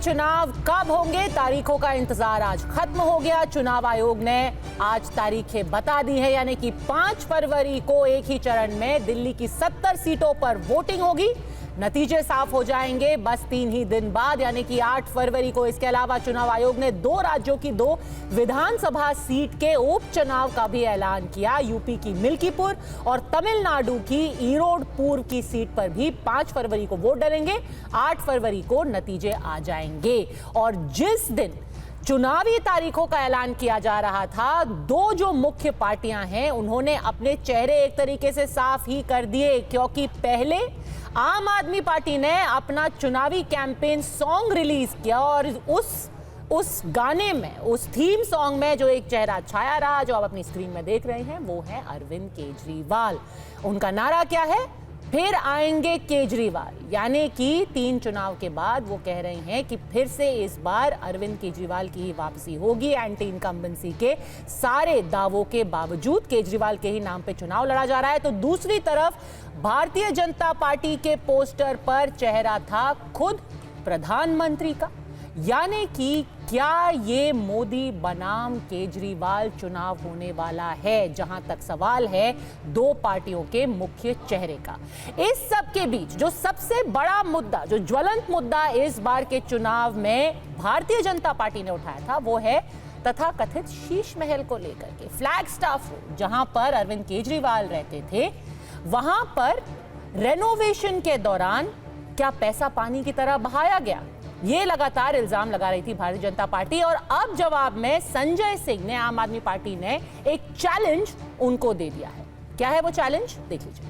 चुनाव कब होंगे, तारीखों का इंतजार आज खत्म हो गया। चुनाव आयोग ने आज तारीखें बता दी है, यानी कि 5 फरवरी को एक ही चरण में दिल्ली की 70 सीटों पर वोटिंग होगी। नतीजे साफ हो जाएंगे बस 3 ही दिन बाद, यानी कि 8 फरवरी को। इसके अलावा चुनाव आयोग ने 2 राज्यों की 2 विधानसभा सीट के उपचुनाव का भी ऐलान किया। यूपी की मिल्कीपुर और तमिलनाडु की ईरोड पूर्व की सीट पर भी 5 फरवरी को वोट डलेंगे। 8 फरवरी को नतीजे आ जाएंगे। और जिस दिन चुनावी तारीखों का ऐलान किया जा रहा था, 2 जो मुख्य पार्टियां हैं उन्होंने अपने चेहरे एक तरीके से साफ ही कर दिए, क्योंकि पहले आम आदमी पार्टी ने अपना चुनावी कैंपेन सॉन्ग रिलीज किया और उस गाने में, उस थीम सॉन्ग में जो एक चेहरा छाया रहा, जो आप अपनी स्क्रीन में देख रहे हैं, वो है अरविंद केजरीवाल। उनका नारा क्या है? फिर आएंगे केजरीवाल। यानी कि 3 चुनाव के बाद वो कह रहे हैं कि फिर से इस बार अरविंद केजरीवाल की ही वापसी होगी। एंटी इनकम्बेंसी के सारे दावों के बावजूद केजरीवाल के ही नाम पे चुनाव लड़ा जा रहा है। तो दूसरी तरफ भारतीय जनता पार्टी के पोस्टर पर चेहरा था खुद प्रधानमंत्री का। यानी कि क्या ये मोदी बनाम केजरीवाल चुनाव होने वाला है? जहां तक सवाल है 2 पार्टियों के मुख्य चेहरे का। इस सब के बीच जो सबसे बड़ा मुद्दा, जो ज्वलंत मुद्दा इस बार के चुनाव में भारतीय जनता पार्टी ने उठाया था, वो है तथाकथित शीश महल को लेकर के। फ्लैग स्टाफ रोड, जहां पर अरविंद केजरीवाल रहते थे, वहां पर रेनोवेशन के दौरान क्या पैसा पानी की तरह बहाया गया? ये लगातार इल्जाम लगा रही थी भारतीय जनता पार्टी। और अब जवाब में संजय सिंह ने, आम आदमी पार्टी ने एक चैलेंज उनको दे दिया है। क्या है वो चैलेंज? देख लीजिए।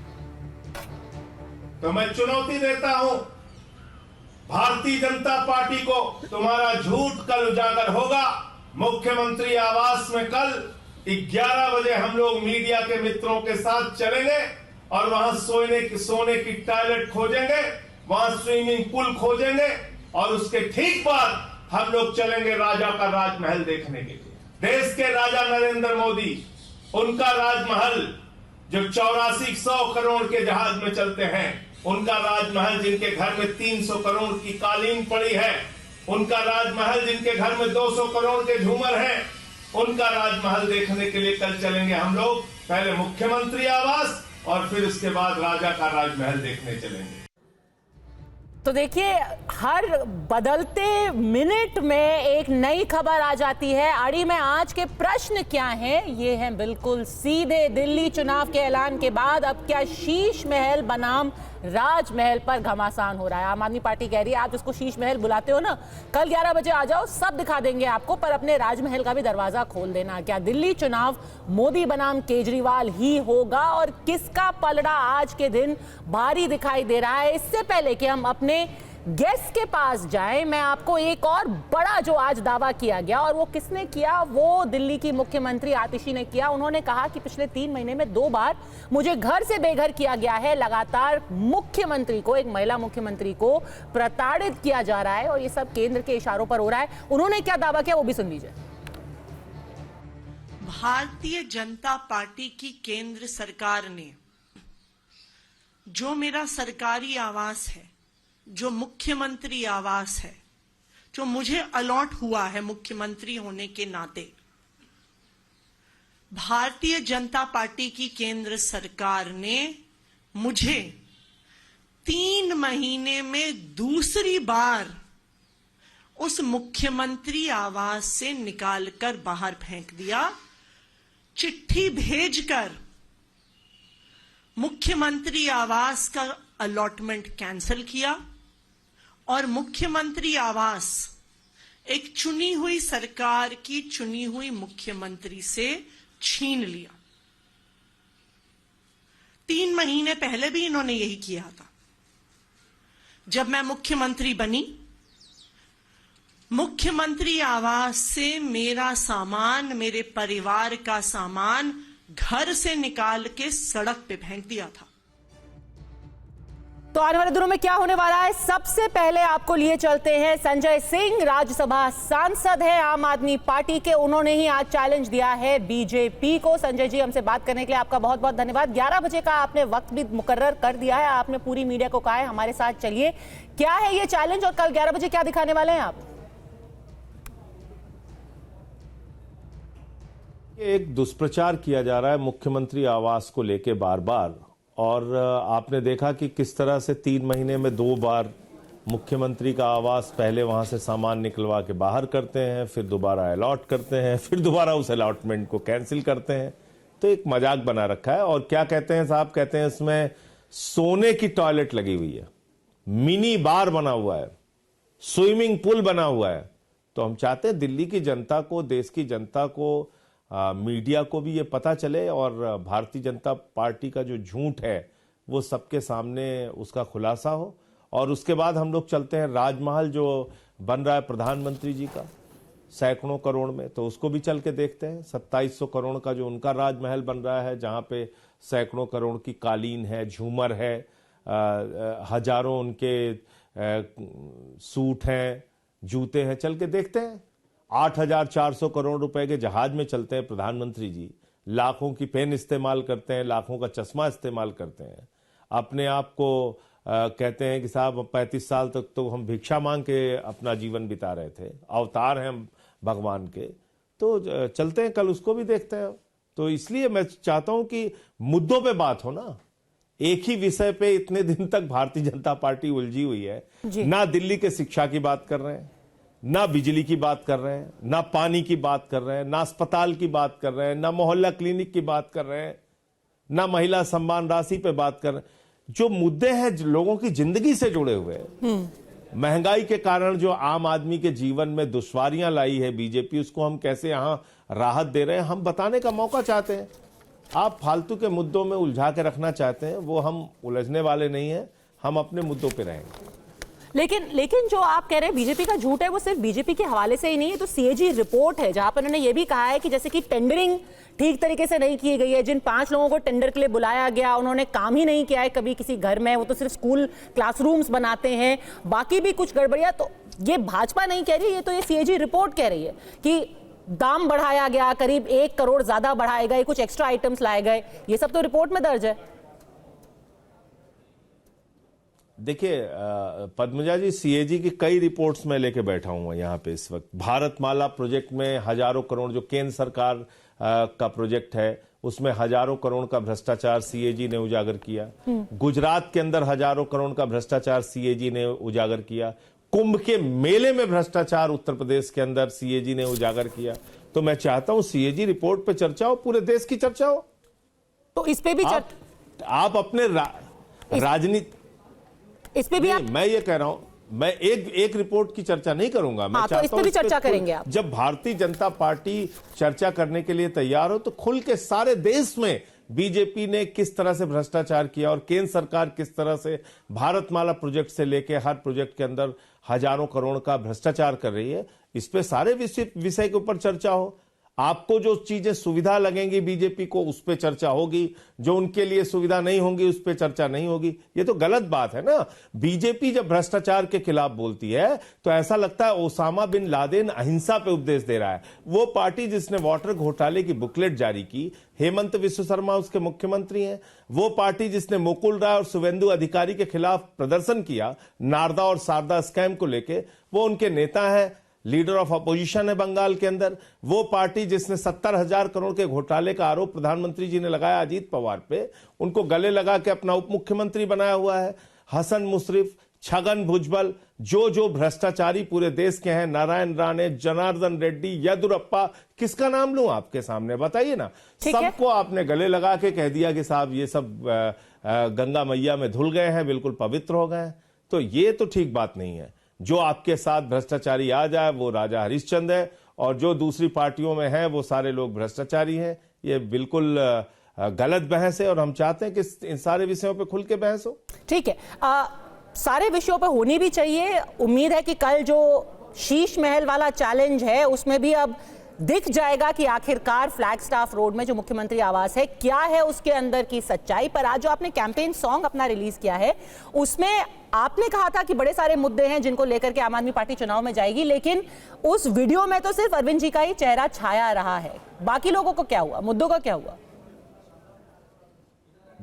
तो मैं चुनौती देता हूं भारतीय जनता पार्टी को, तुम्हारा झूठ कल उजागर होगा। मुख्यमंत्री आवास में कल 11 बजे हम लोग मीडिया के मित्रों के साथ चलेंगे और वहां सोने की टॉयलेट खोजेंगे, वहां स्विमिंग पूल खोजेंगे और उसके ठीक बाद हम लोग चलेंगे राजा का राजमहल देखने के लिए। देश के राजा नरेंद्र मोदी, उनका राजमहल जो 8400 करोड़ के जहाज में चलते हैं, उनका राजमहल जिनके घर में 300 करोड़ की कालीन पड़ी है, उनका राजमहल जिनके घर में 200 करोड़ के झूमर हैं, उनका राजमहल देखने के लिए कल चलेंगे हम लोग। पहले मुख्यमंत्री आवास और फिर उसके बाद राजा का राजमहल देखने चलेंगे। तो देखिए, हर बदलते मिनट में एक नई खबर आ जाती है। आड़ी में आज के प्रश्न क्या हैं? ये हैं बिल्कुल सीधे। दिल्ली चुनाव के ऐलान के बाद अब क्या शीश महल बनाम राजमहल पर घमासान हो रहा है? आम आदमी पार्टी कह रही है, आप इसको शीश महल बुलाते हो ना, कल 11 बजे आ जाओ, सब दिखा देंगे आपको, पर अपने राजमहल का भी दरवाजा खोल देना। क्या दिल्ली चुनाव मोदी बनाम केजरीवाल ही होगा? और किसका पलड़ा आज के दिन भारी दिखाई दे रहा है? इससे पहले कि हम अपने गेस्ट के पास जाएं, मैं आपको एक और बड़ा जो आज दावा किया गया, और वो किसने किया, वो दिल्ली की मुख्यमंत्री आतिशी ने किया। उन्होंने कहा कि पिछले 3 महीने में 2 बार मुझे घर से बेघर किया गया है। लगातार मुख्यमंत्री को, एक महिला मुख्यमंत्री को प्रताड़ित किया जा रहा है और ये सब केंद्र के इशारों पर हो रहा है। उन्होंने क्या दावा किया वो भी सुन लीजिए। भारतीय जनता पार्टी की केंद्र सरकार ने जो मेरा सरकारी आवास है, जो मुख्यमंत्री आवास है, जो मुझे अलॉट हुआ है मुख्यमंत्री होने के नाते, भारतीय जनता पार्टी की केंद्र सरकार ने मुझे 3 महीने में दूसरी बार उस मुख्यमंत्री आवास से निकालकर बाहर फेंक दिया। चिट्ठी भेजकर मुख्यमंत्री आवास का अलॉटमेंट कैंसिल किया और मुख्यमंत्री आवास एक चुनी हुई सरकार की चुनी हुई मुख्यमंत्री से छीन लिया। 3 महीने पहले भी इन्होंने यही किया था। जब मैं मुख्यमंत्री बनी, मुख्यमंत्री आवास से मेरा सामान, मेरे परिवार का सामान घर से निकाल के सड़क पे फेंक दिया था। तो आने वाले दिनों में क्या होने वाला है, सबसे पहले आपको लिए चलते हैं संजय सिंह, राज्यसभा सांसद है आम आदमी पार्टी के। उन्होंने ही आज चैलेंज दिया है बीजेपी को। संजय जी, हमसे बात करने के लिए आपका बहुत बहुत धन्यवाद। 11 बजे का आपने वक्त भी मुकर्रर कर दिया है, आपने पूरी मीडिया को कहा है हमारे साथ चलिए। क्या है ये चैलेंज और कल 11 बजे क्या दिखाने वाले हैं आप? एक दुष्प्रचार किया जा रहा है मुख्यमंत्री आवास को लेके बार बार, और आपने देखा कि किस तरह से 3 महीने में 2 बार मुख्यमंत्री का आवास पहले वहां से सामान निकलवा के बाहर करते हैं, फिर दोबारा अलॉट करते हैं, फिर दोबारा उस अलॉटमेंट को कैंसिल करते हैं। तो एक मजाक बना रखा है। और क्या कहते हैं साहब, कहते हैं इसमें सोने की टॉयलेट लगी हुई है, मिनी बार बना हुआ है, स्विमिंग पूल बना हुआ है। तो हम चाहते हैं दिल्ली की जनता को, देश की जनता को, मीडिया को भी ये पता चले और भारतीय जनता पार्टी का जो झूठ है वो सबके सामने उसका खुलासा हो। और उसके बाद हम लोग चलते हैं राजमहल जो बन रहा है प्रधानमंत्री जी का सैकड़ों करोड़ में, तो उसको भी चल के देखते हैं। 2700 करोड़ का जो उनका राजमहल बन रहा है, जहां पे सैकड़ों करोड़ की कालीन है, झूमर है, हजारों उनके सूट हैं, जूते हैं, चल के देखते हैं। 8,400 करोड़ रुपए के जहाज में चलते हैं प्रधानमंत्री जी, लाखों की पेन इस्तेमाल करते हैं, लाखों का चश्मा इस्तेमाल करते हैं, अपने आप को कहते हैं कि साहब 35 साल तक तो हम भिक्षा मांग के अपना जीवन बिता रहे थे, अवतार हैं भगवान के। तो चलते हैं, कल उसको भी देखते हैं। तो इसलिए मैं चाहता हूं कि मुद्दों पे बात हो ना, एक ही विषय पे इतने दिन तक भारतीय जनता पार्टी उलझी हुई है। ना दिल्ली के शिक्षा की बात कर रहे हैं, ना बिजली की बात कर रहे हैं, ना पानी की बात कर रहे हैं, ना अस्पताल की बात कर रहे हैं, ना मोहल्ला क्लिनिक की बात कर रहे हैं, ना महिला सम्मान राशि पे बात कर रहे हैं। जो मुद्दे हैं लोगों की जिंदगी से जुड़े हुए हैं, महंगाई के कारण जो आम आदमी के जीवन में दुश्वारियां लाई है बीजेपी, उसको हम कैसे यहां राहत दे रहे हैं, हम बताने का मौका चाहते हैं। आप फालतू के मुद्दों में उलझा के रखना चाहते हैं, वो हम उलझने वाले नहीं है, हम अपने मुद्दों पे रहेंगे। लेकिन जो आप कह रहे हैं बीजेपी का झूठ है, वो सिर्फ बीजेपी के हवाले से ही नहीं है। तो सीएजी रिपोर्ट है जहां पर उन्होंने ये भी कहा है कि जैसे कि टेंडरिंग ठीक तरीके से नहीं की गई है, जिन 5 लोगों को टेंडर के लिए बुलाया गया उन्होंने काम ही नहीं किया है कभी किसी घर में, वो तो सिर्फ स्कूल क्लासरूम्स बनाते हैं, बाकी भी कुछ गड़बड़ियां। तो ये भाजपा नहीं कह रही, ये तो ये सीएजी रिपोर्ट कह रही है कि दाम बढ़ाया गया, करीब 1 करोड़ ज्यादा बढ़ाए गए, कुछ एक्स्ट्रा आइटम्स लाए गए, ये सब तो रिपोर्ट में दर्ज है। देखिए पद्मजा जी, सीएजी की कई रिपोर्ट्स में लेके बैठा हूं यहाँ पे इस वक्त। भारतमाला प्रोजेक्ट में हजारों करोड़, जो केंद्र सरकार का प्रोजेक्ट है, उसमें हजारों करोड़ का भ्रष्टाचार सीएजी ने उजागर किया। गुजरात के अंदर हजारों करोड़ का भ्रष्टाचार सीएजी ने उजागर किया। कुंभ के मेले में भ्रष्टाचार उत्तर प्रदेश के अंदर सीएजी ने उजागर किया। तो मैं चाहता हूं सीएजी रिपोर्ट पे चर्चा हो, पूरे देश की चर्चा हो। तो इस पे भी आप अपने राजनीति, इस पे भी मैं ये कह रहा हूं, मैं एक रिपोर्ट की चर्चा नहीं करूंगा। मैं तो इस पे भी चर्चा करेंगे आप। जब भारतीय जनता पार्टी चर्चा करने के लिए तैयार हो तो खुल के सारे देश में बीजेपी ने किस तरह से भ्रष्टाचार किया और केंद्र सरकार किस तरह से भारतमाला प्रोजेक्ट से लेकर हर प्रोजेक्ट के अंदर हजारों करोड़ का भ्रष्टाचार कर रही है, इस पे सारे विषय के ऊपर चर्चा हो। आपको जो चीजें सुविधा लगेंगी बीजेपी को, उस पे चर्चा होगी, जो उनके लिए सुविधा नहीं होंगी उस पे चर्चा नहीं होगी। ये तो गलत बात है ना। बीजेपी जब भ्रष्टाचार के खिलाफ बोलती है तो ऐसा लगता है ओसामा बिन लादेन अहिंसा पे उपदेश दे रहा है। वो पार्टी जिसने वाटर घोटाले की बुकलेट जारी की, हेमंत विश्व शर्मा उसके मुख्यमंत्री हैं। वो पार्टी जिसने मुकुल राय और शुभेंदु अधिकारी के खिलाफ प्रदर्शन किया नारदा और शारदा स्कैम को लेके, वो उनके नेता हैं, लीडर ऑफ अपोजिशन है बंगाल के अंदर। वो पार्टी जिसने 70,000 करोड़ के घोटाले का आरोप प्रधानमंत्री जी ने लगाया अजीत पवार पे, उनको गले लगा के अपना उप मुख्यमंत्री बनाया हुआ है। हसन मुशर्रफ, छगन भुजबल, जो भ्रष्टाचारी पूरे देश के हैं, नारायण राणे, जनार्दन रेड्डी, येदुरप्पा, किसका नाम लूं आपके सामने, बताइए ना। सबको आपने गले लगा के कह दिया कि साहब ये सब गंगा मैया में धुल गए हैं, बिल्कुल पवित्र हो गए हैं। तो ये तो ठीक बात नहीं है। जो आपके साथ भ्रष्टाचारी आ जाए वो राजा हरिश्चंद्र है, और जो दूसरी पार्टियों में है वो सारे लोग भ्रष्टाचारी हैं। ये बिल्कुल गलत बहस है और हम चाहते हैं कि इन सारे विषयों पे खुल के बहस हो। ठीक है, सारे विषयों पे होनी भी चाहिए। उम्मीद है कि कल जो शीश महल वाला चैलेंज है उसमें भी अब दिख जाएगा कि आखिरकार फ्लैगस्टाफ रोड में जो मुख्यमंत्री आवास है क्या है उसके अंदर की सच्चाई। पर आज जो आपने कैंपेन सॉन्ग अपना रिलीज किया है उसमें आपने कहा था कि बड़े सारे मुद्दे हैं जिनको लेकर के आम आदमी पार्टी चुनाव में जाएगी, लेकिन उस वीडियो में तो सिर्फ अरविंद जी का ही चेहरा छाया रहा है। बाकी लोगों को क्या हुआ, मुद्दों का क्या हुआ?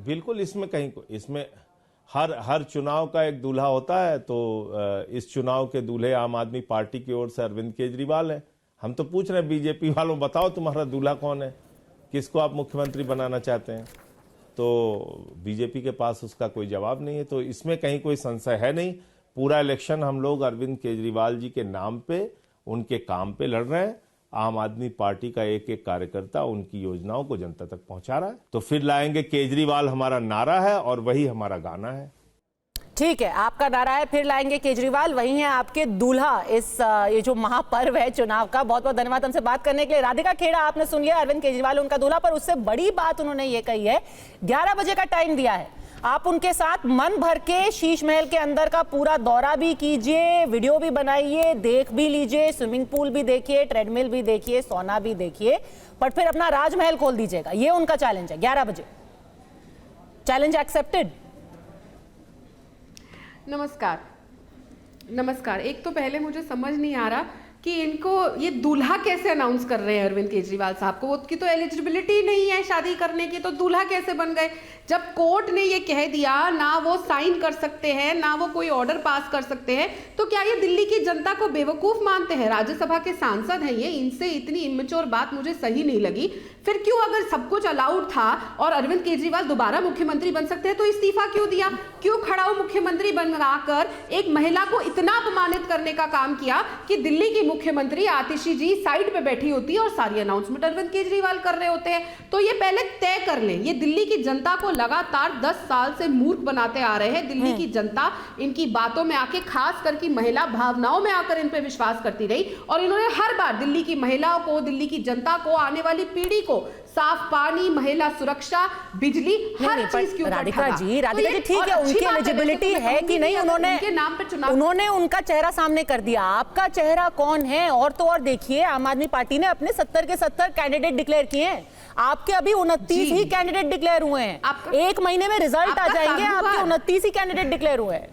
बिल्कुल, इसमें हर चुनाव का एक दूल्हा होता है, तो इस चुनाव के दूल्हे आम आदमी पार्टी की ओर से अरविंद केजरीवाल हैं। हम तो पूछ रहे हैं बीजेपी वालों, बताओ तुम्हारा दूल्हा कौन है, किसको आप मुख्यमंत्री बनाना चाहते हैं? तो बीजेपी के पास उसका कोई जवाब नहीं है। तो इसमें कहीं कोई संशय है नहीं। पूरा इलेक्शन हम लोग अरविंद केजरीवाल जी के नाम पे, उनके काम पे लड़ रहे हैं। आम आदमी पार्टी का एक एक कार्यकर्ता उनकी योजनाओं को जनता तक पहुंचा रहा है। तो फिर लाएंगे केजरीवाल हमारा नारा है और वही हमारा गाना है। ठीक है, आपका नारा है फिर लाएंगे केजरीवाल, वही है आपके दूल्हा इस ये जो महापर्व है चुनाव का। बहुत बहुत धन्यवाद हमसे बात करने के लिए। राधिका खेड़ा आपने सुन लिया, अरविंद केजरीवाल उनका दूल्हा। पर उससे बड़ी बात उन्होंने ये कही है, 11 बजे का टाइम दिया है, आप उनके साथ मन भर के शीश महल के अंदर का पूरा दौरा भी कीजिए, वीडियो भी बनाइए, देख भी लीजिए, स्विमिंग पूल भी देखिए, ट्रेडमिल भी देखिए, सोना भी देखिए, पर फिर अपना राजमहल खोल दीजिएगा। ये उनका चैलेंज है 11 बजे। Challenge accepted. नमस्कार। एक तो पहले मुझे समझ नहीं आ रहा कि इनको ये दूल्हा कैसे अनाउंस कर रहे हैं अरविंद केजरीवाल साहब को। उसकी तो एलिजिबिलिटी नहीं है शादी करने की, तो दूल्हा कैसे बन गए? जब कोर्ट ने ये कह दिया ना वो साइन कर सकते हैं ना वो कोई ऑर्डर पास कर सकते हैं, तो क्या ये दिल्ली की जनता को बेवकूफ मानते हैं? राज्यसभा के सांसद हैं ये, इनसे इतनी इमेच्योर बात मुझे सही नहीं लगी। फिर क्यों, अगर सब कुछ अलाउड था और अरविंद केजरीवाल दोबारा मुख्यमंत्री बन सकते हैं तो इस्तीफा क्यों दिया? क्यों खड़ा मुख्यमंत्री बनवाकर एक महिला को इतना अपमानित करने का काम किया कि दिल्ली की मुख्यमंत्री आतिशी जी साइड पे बैठी होती है और सारी अनाउंसमेंट अरविंद केजरीवाल कर रहे होते हैं? तो ये पहले तय कर लें, ये दिल्ली की जनता को लगातार 10 साल से मूर्ख बनाते आ रहे हैं। दिल्ली की जनता इनकी बातों में आके, खास करके महिला भावनाओं में आकर इन पे विश्वास करती रही, और इन्होंने हर बार दिल्ली की महिलाओं को, दिल्ली की जनता को, आने वाली पीढ़ी को साफ पानी, महिला सुरक्षा, बिजली, हर चीज के ऊपर राधिका ठगा। जी तो ठीक है, उनकी एलिजिबिलिटी है कि नहीं, उन्होंने उनका चेहरा सामने कर दिया। आपका चेहरा कौन है? और तो और देखिए, आम आदमी पार्टी ने अपने 70 के 70 कैंडिडेट डिक्लेयर किए हैं, आपके अभी 29 ही कैंडिडेट डिक्लेयर हुए हैं। एक महीने में रिजल्ट आ जाएंगे, आपके 29 ही कैंडिडेट डिक्लेयर हुए हैं।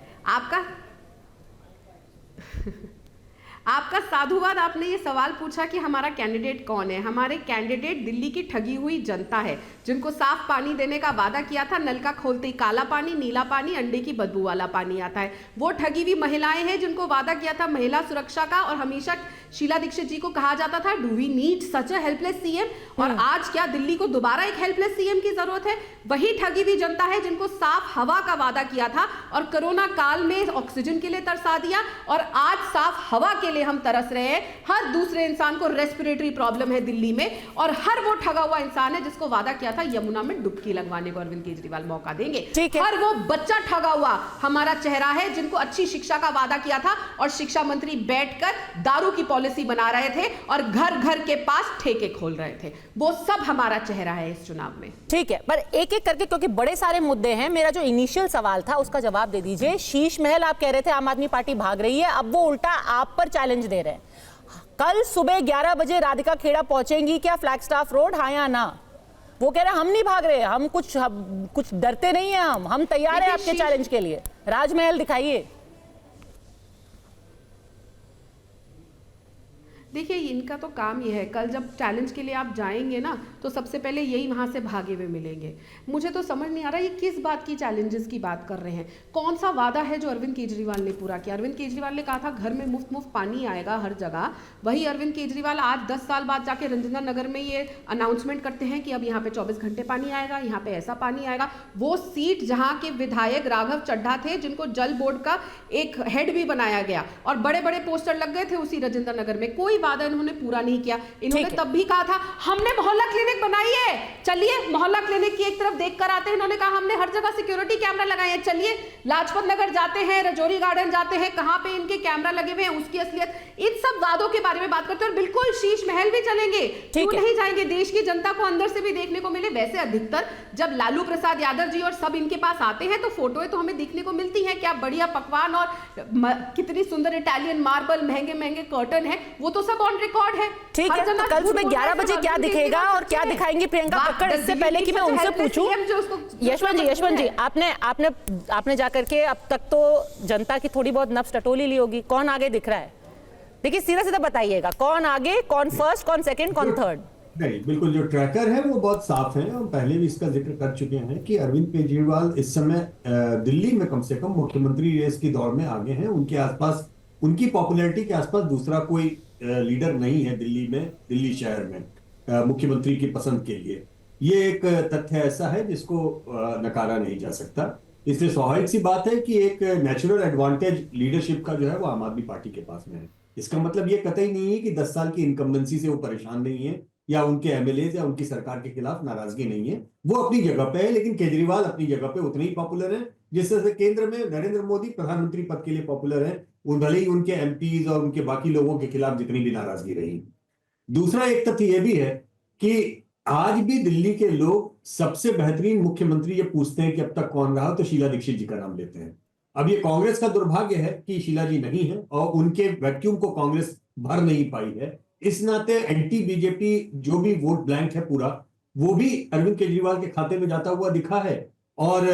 आपका साधुवाद, आपने ये सवाल पूछा कि हमारा कैंडिडेट कौन है। हमारे कैंडिडेट दिल्ली की ठगी हुई जनता है, जिनको साफ पानी देने का वादा किया था, नल का खोलते ही काला पानी, नीला पानी, अंडे की बदबू वाला पानी आता है। वो ठगी हुई महिलाएं हैं जिनको वादा किया था महिला सुरक्षा का, और हमेशा शीला दीक्षित जी को कहा जाता था, do we need such a helpless CM? और आज क्या दिल्ली को दोबारा एक हेल्पलेस सीएम की जरूरत है? वही ठगी हुई जनता है जिनको साफ हवा का वादा किया था और कोरोना काल में ऑक्सीजन के लिए तरसा दिया, और आज साफ हवा के लिए हम तरस रहे हैं। हर दूसरे इंसान को रेस्पिरेटरी प्रॉब्लम है दिल्ली में, और हर वो ठगा हुआ इंसान है जिसको वादा किया था यमुना में डुबकी लगवाने को अरविंद केजरीवाल मौका देंगे। हर वो बच्चा ठगा हुआ हमारा चेहरा है जिनको अच्छी शिक्षा का वादा किया था, और शिक्षा मंत्री बैठकर दारू की पॉलिसी बना रहे थे और घर घर के पास ठेके खोल रहे थे। वो सब हमारा चेहरा है इस चुनाव में। ठीक है, पर एक एक करके, क्योंकि बड़े सारे मुद्दे हैं, मेरा जो इनिशियल सवाल था उसका जवाब दे दीजिए। शीश महल आप कह रहे थे आम आदमी पार्टी भाग रही है, अब वो उल्टा आप पर चैलेंज दे रहे हैं। कल सुबह 11 बजे राधिका खेड़ा पहुंचेंगी क्या फ्लैगस्टाफ रोड, हाँ या ना? वो कह रहे हैं हम नहीं भाग रहे, हम कुछ डरते नहीं है, हम तैयार हैं आपके चैलेंज के लिए, राजमहल दिखाइए। देखिए, इनका तो काम ये है, कल जब चैलेंज के लिए आप जाएंगे ना, तो सबसे पहले यही वहां से भागे हुए मिलेंगे। मुझे तो समझ नहीं आ रहा ये किस बात की चैलेंजेस की बात कर रहे हैं। कौन सा वादा है जो अरविंद केजरीवाल ने पूरा किया? अरविंद केजरीवाल ने कहा था घर में मुफ्त पानी आएगा हर जगह। वही अरविंद केजरीवाल आज 10 साल बाद जाके रंजना नगर में ये अनाउंसमेंट करते हैं कि अब यहाँ पे 24 घंटे पानी आएगा, यहाँ पे ऐसा पानी आएगा। वो सीट जहाँ के विधायक राघव चड्ढा थे, जिनको जल बोर्ड का एक हेड भी बनाया गया और बड़े बड़े पोस्टर लग गए थे उसी राजेंद्र नगर में, कोई वादा इन्होंने पूरा नहीं किया। इन्होंने तब भी कहा था हमने मोहल्ला क्लिनिक बनाई है, चलिए मोहल्ला क्लिनिक की एक तरफ देख कर आते हैं। इन्होंने कहा हमने हर जगह सिक्योरिटी कैमरा लगाए हैं, चलिए लाजपत नगर जाते हैं, रजौरी गार्डन जाते हैं, कहां पे इनके कैमरा लगे हुए हैं, उसकी असलियत। इन सब वादों के बारे में बात करते हैं, और बिल्कुल शीश महल भी चलेंगे, क्यों नहीं जाएंगे? देश की जनता को अंदर से भी देखने को मिले। वैसे अधिकतर जब लालू प्रसाद यादव जी और सब इनके पास आते हैं तो फोटोएं तो हमें देखने को मिलती हैं, क्या बढ़िया पकवान और कितनी सुंदर इटालियन मार्बल, महंगे महंगे कर्टन है, वो तो सब ऑन रिकॉर्ड है। ठीक है, तो कल सुबह 11 बजे क्या दिखेगा और क्या दिखाएंगी प्रियंका कक्कड़, इससे पहले कि मैं उनसे पूछूं, यशवंत जी आपने जाकर के अब तक तो जनता की थोड़ी बहुत नब्ज टटोली ली होगी, कौन आगे दिख रहा है? देखिए सीधा बताइएगा, कौन आगे, कौन फर्स्ट, कौन सेकंड, कौन थर्ड? नहीं, बिल्कुल जो ट्रैकर है वो बहुत साफ है। हम पहले भी इसका जिक्र कर चुके हैं कि अरविंद केजरीवाल इस समय दिल्ली में कम से कम मुख्यमंत्री रेस की दौड़ में आगे हैं। उनके आसपास, उनकी पॉपुलैरिटी के आसपास दूसरा कोई लीडर नहीं है दिल्ली में, दिल्ली शहर में मुख्यमंत्री की पसंद के लिए। ये एक तथ्य ऐसा है जिसको नकारा नहीं जा सकता। इसलिए स्वाभाविक सी बात है कि एक नेचुरल एडवांटेज लीडरशिप का जो है वो आम आदमी पार्टी के पास में है। इसका मतलब ये कतई नहीं है कि 10 साल की इनकम्बेंसी से वो परेशान नहीं है या उनके एमएलए या उनकी सरकार के खिलाफ नाराजगी नहीं है। वो अपनी जगह पे है, लेकिन केजरीवाल अपनी जगह पे उतने ही पॉपुलर है जिस तरह से केंद्र में नरेंद्र मोदी प्रधानमंत्री पद के लिए पॉपुलर है, भले ही उनके एमपीज और उनके बाकी लोगों के खिलाफ जितनी भी नाराजगी रही। दूसरा एक तथ्य यह भी है कि आज भी दिल्ली के लोग सबसे बेहतरीन मुख्यमंत्री ये पूछते हैं कि अब तक कौन रहा, तो शीला दीक्षित जी का नाम लेते हैं। अब ये कांग्रेस का दुर्भाग्य है कि शीला जी नहीं है और उनके वैक्यूम को कांग्रेस भर नहीं पाई है। इस नाते एंटी बीजेपी जो भी वोट ब्लैंक है पूरा, वो भी अरविंद केजरीवाल के खाते में जाता हुआ दिखा है और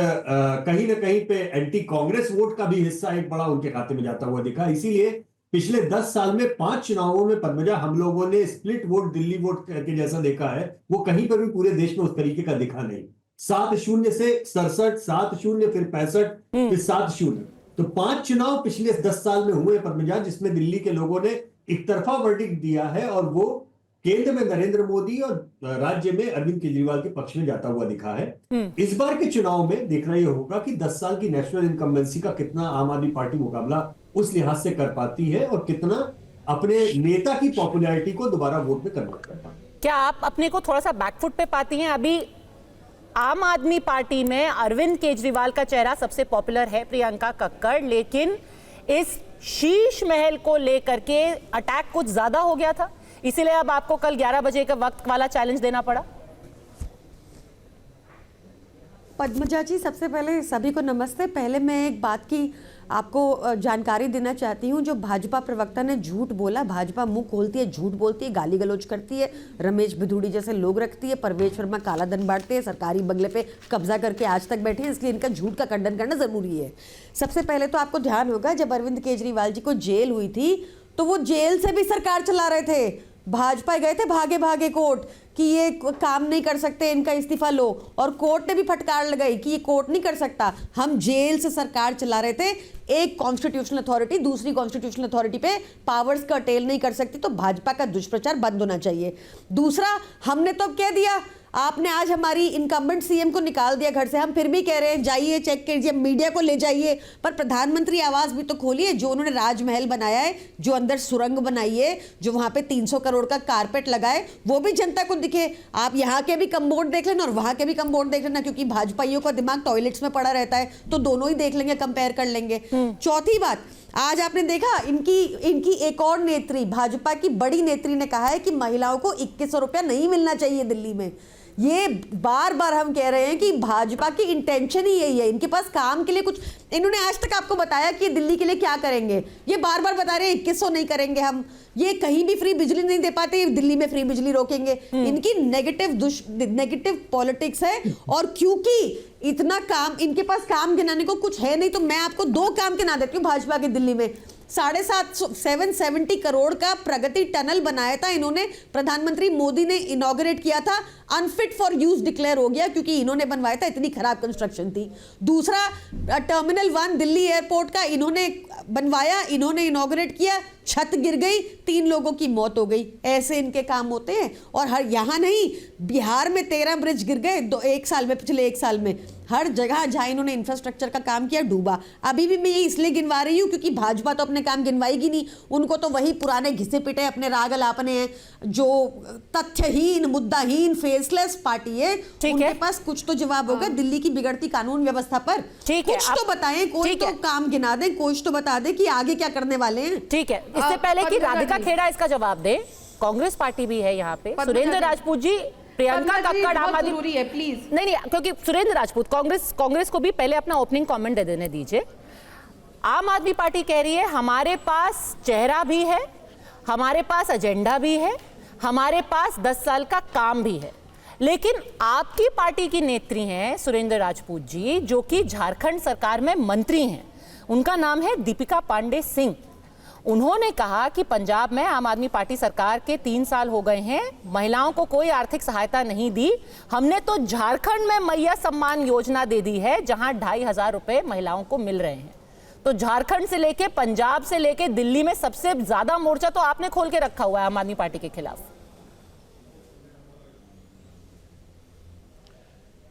कहीं ना कहीं पे एंटी कांग्रेस वोट का भी हिस्सा एक बड़ा उनके खाते में जाता हुआ दिखा। इसीलिए पिछले 10 साल में 5 चुनावों में पद्मजा हम लोगों ने स्प्लिट वोट, दिल्ली वोट के जैसा देखा है, वो कहीं पर भी पूरे देश में उस तरीके का दिखा नहीं। 7-0 से 67, 7-0 फिर 65, फिर 7-0, तो 5 चुनाव पिछले 10 साल में हुए पद्मजा, जिसमें दिल्ली के लोगों ने एक तरफा वर्डिक्ट दिया है और वो केंद्र में नरेंद्र मोदी और राज्य में अरविंद केजरीवाल के पक्ष में जाता हुआ दिखा है। इस बार के चुनाव में देखना यह होगा कि 10 साल की नेशनल इनकम्बेंसी का कितना आम आदमी पार्टी मुकाबला उस लिहाज से कर पाती है और कितना अपने नेता की पॉपुलैरिटी को दोबारा वोट में कन्वर्ट कर पाती है। क्या आप अपने को थोड़ा सा बैकफुट पे पाती हैं? अभी आम आदमी पार्टी में अरविंद केजरीवाल का चेहरा सबसे पॉपुलर है, प्रियंका कक्कड़, लेकिन इस शीश महल को लेकर के अटैक कुछ ज्यादा हो गया था, इसीलिए अब आपको कल 11 बजे का वक्त वाला चैलेंज देना पड़ा। पद्मजा जी, सबसे पहले सभी को नमस्ते। पहले मैं एक बात की आपको जानकारी देना चाहती हूँ। जो भाजपा प्रवक्ता ने झूठ बोला, भाजपा मुंह खोलती है, झूठ बोलती है, गाली गलौज करती है, रमेश भिदुड़ी जैसे लोग रखती है, परवेश वर्मा काला धन बांटते हैं, सरकारी बंगले पे कब्जा करके आज तक बैठे हैं, इसलिए इनका झूठ का खंडन करना जरूरी है। सबसे पहले तो आपको ध्यान होगा, जब अरविंद केजरीवाल जी को जेल हुई थी तो वो जेल से भी सरकार चला रहे थे। भाजपा गए थे भागे भागे कोर्ट कि ये काम नहीं कर सकते, इनका इस्तीफा लो, और कोर्ट ने भी फटकार लगाई कि ये कोर्ट नहीं कर सकता। हम जेल से सरकार चला रहे थे। एक कॉन्स्टिट्यूशनल अथॉरिटी दूसरी कॉन्स्टिट्यूशनल अथॉरिटी पे पावर्स का अटेल नहीं कर सकती, तो भाजपा का दुष्प्रचार बंद होना चाहिए। दूसरा, हमने तो कह दिया, आपने आज हमारी इनकम्बेंट सीएम को निकाल दिया घर से, हम फिर भी कह रहे हैं जाइए चेक कीजिए, मीडिया को ले जाइए, पर प्रधानमंत्री आवास भी तो खोलिए। जो उन्होंने राजमहल बनाया है, जो अंदर सुरंग बनाई है, जो वहां पे 300 करोड़ का कारपेट लगाए, वो भी जनता को दिखे। आप यहाँ के भी कम बोर्ड देख लेना और वहां के भी कम बोर्ड देख लेना, क्योंकि भाजपाइयों का दिमाग टॉयलेट्स में पड़ा रहता है, तो दोनों ही देख लेंगे, कंपेयर कर लेंगे। चौथी बात, आज आपने देखा इनकी एक और नेत्री, भाजपा की बड़ी नेत्री ने कहा है कि महिलाओं को 2100 रुपया नहीं मिलना चाहिए दिल्ली में। ये बार बार हम कह रहे हैं कि भाजपा की इंटेंशन ही यही है, इनके पास काम के लिए कुछ, इन्होंने आज तक आपको बताया कि दिल्ली के लिए क्या करेंगे, ये बार बार बता रहे हैं 2100 नहीं करेंगे हम, ये कहीं भी फ्री बिजली नहीं दे पाते, दिल्ली में फ्री बिजली रोकेंगे। इनकी नेगेटिव पॉलिटिक्स है, और क्योंकि इतना काम, इनके पास काम गिनाने को कुछ है नहीं, तो मैं आपको 2 काम गिना देती हूँ भाजपा की दिल्ली में। 770 करोड़ का प्रगति टनल बनाया था इन्होंने, प्रधानमंत्री मोदी ने इनॉग्रेट किया था, अनफिट फॉर यूज डिक्लेयर हो गया क्योंकि इन्होंने बनवाया था, इतनी खराब कंस्ट्रक्शन थी। दूसरा, टर्मिनल 1 दिल्ली एयरपोर्ट का इन्होंने बनवाया, इन्होंने इनॉग्रेट किया, छत गिर गई, 3 लोगों की मौत हो गई। ऐसे इनके काम होते हैं। और हर यहाँ नहीं, बिहार में 13 ब्रिज गिर गए पिछले 1 साल में। हर जगह जहां इन्होंने इंफ्रास्ट्रक्चर का काम किया, डूबा। अभी भी मैं ये इसलिए गिनवा रही हूँ क्योंकि भाजपा तो अपने काम गिनवाएगी नहीं, उनको तो वही पुराने घिसे पिटे अपने राग अलापने हैं, जो तथ्यहीन, मुद्दाहीन, फेसलेस पार्टी है। उनके पास कुछ तो जवाब होगा दिल्ली की बिगड़ती कानून व्यवस्था पर। कुछ तो बताएं, कोई तो काम गिना दें, कुछ तो बता दें कि आगे क्या करने वाले हैं। ठीक है, इससे पहले कि राधिका खेड़ा इसका जवाब दे, कांग्रेस पार्टी भी है यहाँ पे, सुरेंद्र राजपूत जी, प्रियंका कक्कड़ आम आदमी है, प्लीज नहीं, क्योंकि सुरेंद्र राजपूत कांग्रेस को भी पहले अपना ओपनिंग कमेंट दे देने दीजिए। आम आदमी पार्टी कह रही है हमारे पास चेहरा भी है, हमारे पास एजेंडा भी है, हमारे पास 10 साल का काम भी है। लेकिन आपकी पार्टी की नेत्री हैं सुरेंद्र राजपूत जी, जो कि झारखंड सरकार में मंत्री हैं। उनका नाम है दीपिका पांडे सिंह। उन्होंने कहा कि पंजाब में आम आदमी पार्टी सरकार के 3 साल हो गए हैं, महिलाओं को कोई आर्थिक सहायता नहीं दी। हमने तो झारखंड में मैया सम्मान योजना दे दी है, जहां 2,500 रुपए महिलाओं को मिल रहे हैं। तो झारखंड से लेके, पंजाब से लेके दिल्ली में सबसे ज्यादा मोर्चा तो आपने खोल के रखा हुआ है आम आदमी पार्टी के खिलाफ।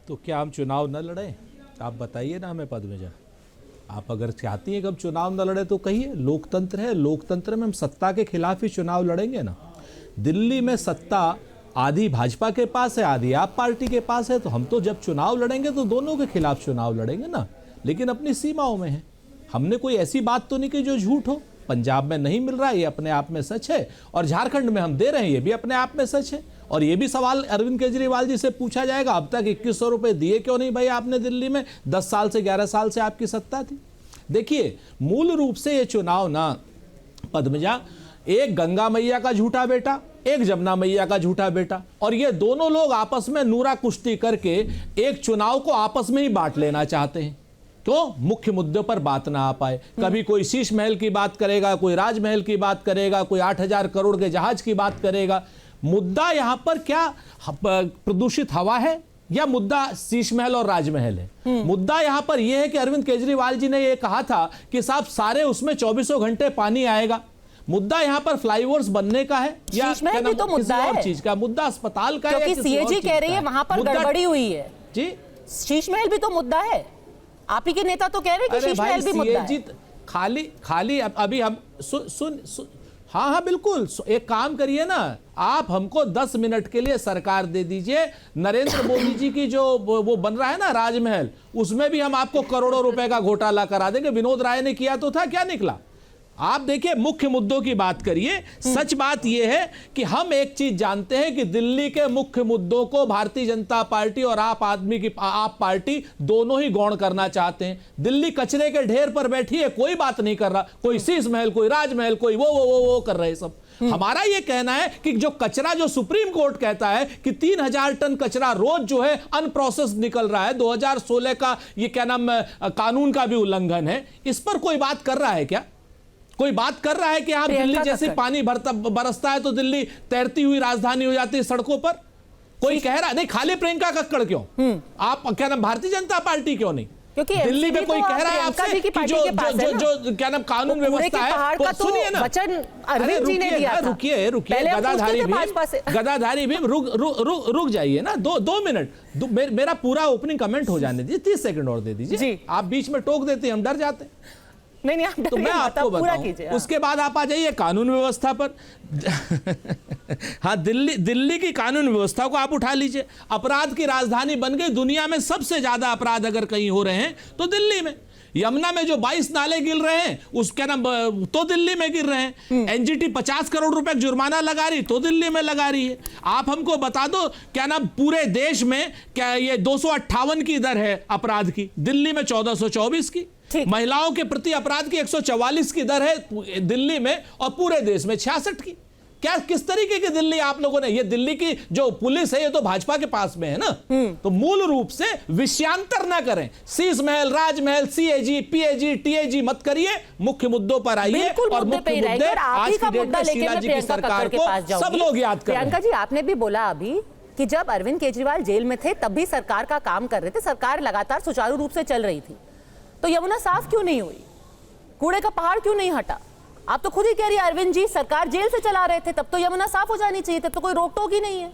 तो क्या हम चुनाव न लड़ें? आप बताइए ना हमें पद्मजा। आप अगर चाहती हैं कि हम चुनाव न लड़े तो कहिए, लोकतंत्र है, लोकतंत्र में हम सत्ता के खिलाफ ही चुनाव लड़ेंगे ना। दिल्ली में सत्ता आधी भाजपा के पास है, आधी आप पार्टी के पास है, तो हम तो जब चुनाव लड़ेंगे तो दोनों के खिलाफ चुनाव लड़ेंगे ना, लेकिन अपनी सीमाओं में है। हमने कोई ऐसी बात तो नहीं की जो झूठ हो। पंजाब में नहीं मिल रहा है, ये अपने आप में सच है, और झारखंड में हम दे रहे हैं, ये भी अपने आप में सच है। और ये भी सवाल अरविंद केजरीवाल जी से पूछा जाएगा, अब तक 2100 रुपए दिए क्यों नहीं भाई आपने दिल्ली में? 10 साल से 11 साल से आपकी सत्ता थी। देखिए, मूल रूप से ये चुनाव ना पद्मजा, एक गंगा मैया का झूठा बेटा, एक जमुना मैया का झूठा बेटा, और ये दोनों लोग आपस में नूरा कुश्ती करके एक चुनाव को आपस में ही बांट लेना चाहते हैं। तो मुख्य मुद्दों पर बात ना आ पाए। कभी कोई शीश महल की बात करेगा, कोई राजमहल की बात करेगा, कोई 8,000 करोड़ के जहाज की बात करेगा। मुद्दा यहां पर क्या प्रदूषित हवा है या मुद्दा शीश महल और राजमहल है? मुद्दा यहां पर यह है कि अरविंद केजरीवाल जी ने यह कहा था कि साहब सारे उसमें 24 घंटे पानी आएगा। मुद्दा यहां पर फ्लाईओवर्स बनने का है या शीश महल भी तो मुद्दा और है। चीज का मुद्दा अस्पताल का है, क्योंकि सीएजी कह रही है वहां पर गड़बड़ी हुई है। जी, शीश महल भी तो मुद्दा है। आप ही के नेता तो कह रहे हैं कि शीश महल भी मुद्दा है। खाली अभी हम सुन हाँ बिल्कुल। एक काम करिए ना, आप हमको 10 मिनट के लिए सरकार दे दीजिए। नरेंद्र मोदी जी की जो वो बन रहा है ना राजमहल, उसमें भी हम आपको करोड़ों रुपए का घोटाला करा देंगे। विनोद राय ने किया तो था, क्या निकला? आप देखिए, मुख्य मुद्दों की बात करिए। सच बात यह है कि हम एक चीज जानते हैं कि दिल्ली के मुख्य मुद्दों को भारतीय जनता पार्टी और आप पार्टी दोनों ही गौण करना चाहते हैं। दिल्ली कचरे के ढेर पर बैठी है, कोई बात नहीं कर रहा। कोई शीश महल, कोई राजमहल, कोई वो कर रहे सब। हमारा यह कहना है कि जो कचरा, जो सुप्रीम कोर्ट कहता है कि 3,000 टन कचरा रोज जो है अनप्रोसेस्ड निकल रहा है, 2016 का ये क्या नाम कानून का भी उल्लंघन है, इस पर कोई बात कर रहा है क्या? कोई बात कर रहा है कि आप दिल्ली जैसे पानी बरसता है तो दिल्ली तैरती हुई राजधानी हो जाती है सड़कों पर? कोई कह रहा नहीं। खाली प्रियंका कक्कड़ क्यों? आप क्या नाम भारतीय जनता पार्टी क्यों नहीं? क्योंकि दिल्ली में कोई कह रहा है आपसे कि जो क्या नाम कानून व्यवस्था है, सुनिए ना, अरविंद जी ने दिया था। रुकिए गदाधारी भी रुक जाइए ना, 2 मिनट। मेरा पूरा ओपनिंग कमेंट हो जाने दीजिए, 30 सेकंड और दे दीजिए। आप बीच में टोक देते हैं, हम डर जाते हैं। नहीं आप तो मैं आपको बताऊं, उसके बाद आप आ जाइए कानून व्यवस्था पर। हाँ, दिल्ली की कानून व्यवस्था को आप उठा लीजिए। अपराध की राजधानी बन गई। दुनिया में सबसे ज्यादा अपराध अगर कहीं हो रहे हैं तो दिल्ली में। यमुना में जो 22 नाले गिर रहे हैं उसके नाम तो दिल्ली में गिर रहे हैं। एनजीटी 50 करोड़ रुपए जुर्माना लगा रही, तो दिल्ली में लगा रही है। आप हमको बता दो, क्या नाम पूरे देश में क्या ये 258 की दर है अपराध की, दिल्ली में 1424 की। महिलाओं के प्रति अपराध की 144 की दर है दिल्ली में, और पूरे देश में 66 की। क्या किस तरीके की दिल्ली आप लोगों ने? ये दिल्ली की जो पुलिस है ये तो भाजपा के पास में है ना। तो मूल रूप से विषयांतर ना करें। शीश महल, राजमहल, सीएजी, पीएजी, टीएजी मत करिए। मुख्य मुद्दों पर आइए, और मुख्य मुद्दे आज की डेट में शीला जी की सरकार को सब लोग याद करें। प्रियंका जी, आपने भी बोला अभी कि जब अरविंद केजरीवाल जेल में थे तब भी सरकार का काम कर रहे थे, सरकार लगातार सुचारू रूप से चल रही थी, तो यमुना साफ क्यों नहीं हुई? कूड़े का पहाड़ क्यों नहीं हटा? आप तो खुद ही कह रही है अरविंद जी सरकार जेल से चला रहे थे, तब तो यमुना साफ हो जानी चाहिए, तब तो कोई रोक टोक ही नहीं है।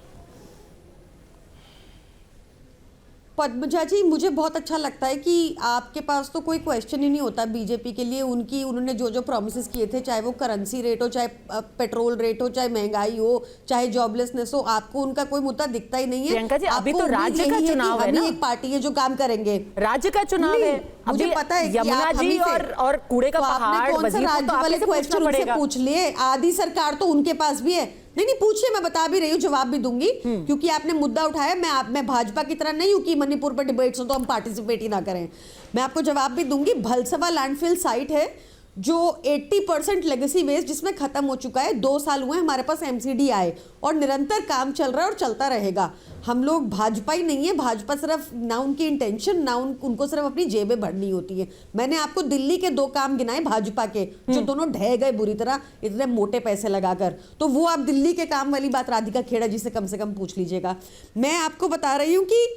पद्मजा जी, मुझे बहुत अच्छा लगता है कि आपके पास तो कोई क्वेश्चन ही नहीं होता बीजेपी के लिए। उन्होंने जो प्रोमिसेस किए थे, चाहे वो करेंसी रेट हो, चाहे पेट्रोल रेट हो, चाहे महंगाई हो, चाहे जॉबलेसनेस हो, आपको उनका कोई मुद्दा दिखता ही नहीं है। प्रियंका जी, अभी तो राज्य का चुनाव है ना, एक पार्टी है जो काम करेंगे। राज्य का चुनाव है, मुझे पता है। यमुना जी और कूड़े का पहाड़, कौन सा राज्य वाले क्वेश्चन उनसे पूछ लिए? आधी सरकार तो उनके पास भी है। नहीं पूछिए, मैं बता भी रही हूँ, जवाब भी दूंगी, क्योंकि आपने मुद्दा उठाया। मैं भाजपा की तरह नहीं हूँ कि मणिपुर पर डिबेट्स हो तो हम पार्टिसिपेट ही ना करें। मैं आपको जवाब भी दूंगी। भलसवा लैंडफिल साइट है जो 80% लेगेसी वेस्ट जिसमें खत्म हो चुका है। 2 साल हुए हमारे पास एमसीडी आए और निरंतर काम चल रहा है और चलता रहेगा। हम लोग भाजपा ही नहीं है, भाजपा सिर्फ ना उनकी इंटेंशन ना उनको सिर्फ अपनी जेबें भरनी होती है। मैंने आपको दिल्ली के 2 काम गिनाए भाजपा के, जो दोनों ढह गए बुरी तरह इतने मोटे पैसे लगाकर, तो वो आप दिल्ली के काम वाली बात राधिका खेड़ा जी से कम पूछ लीजिएगा। मैं आपको बता रही हूँ कि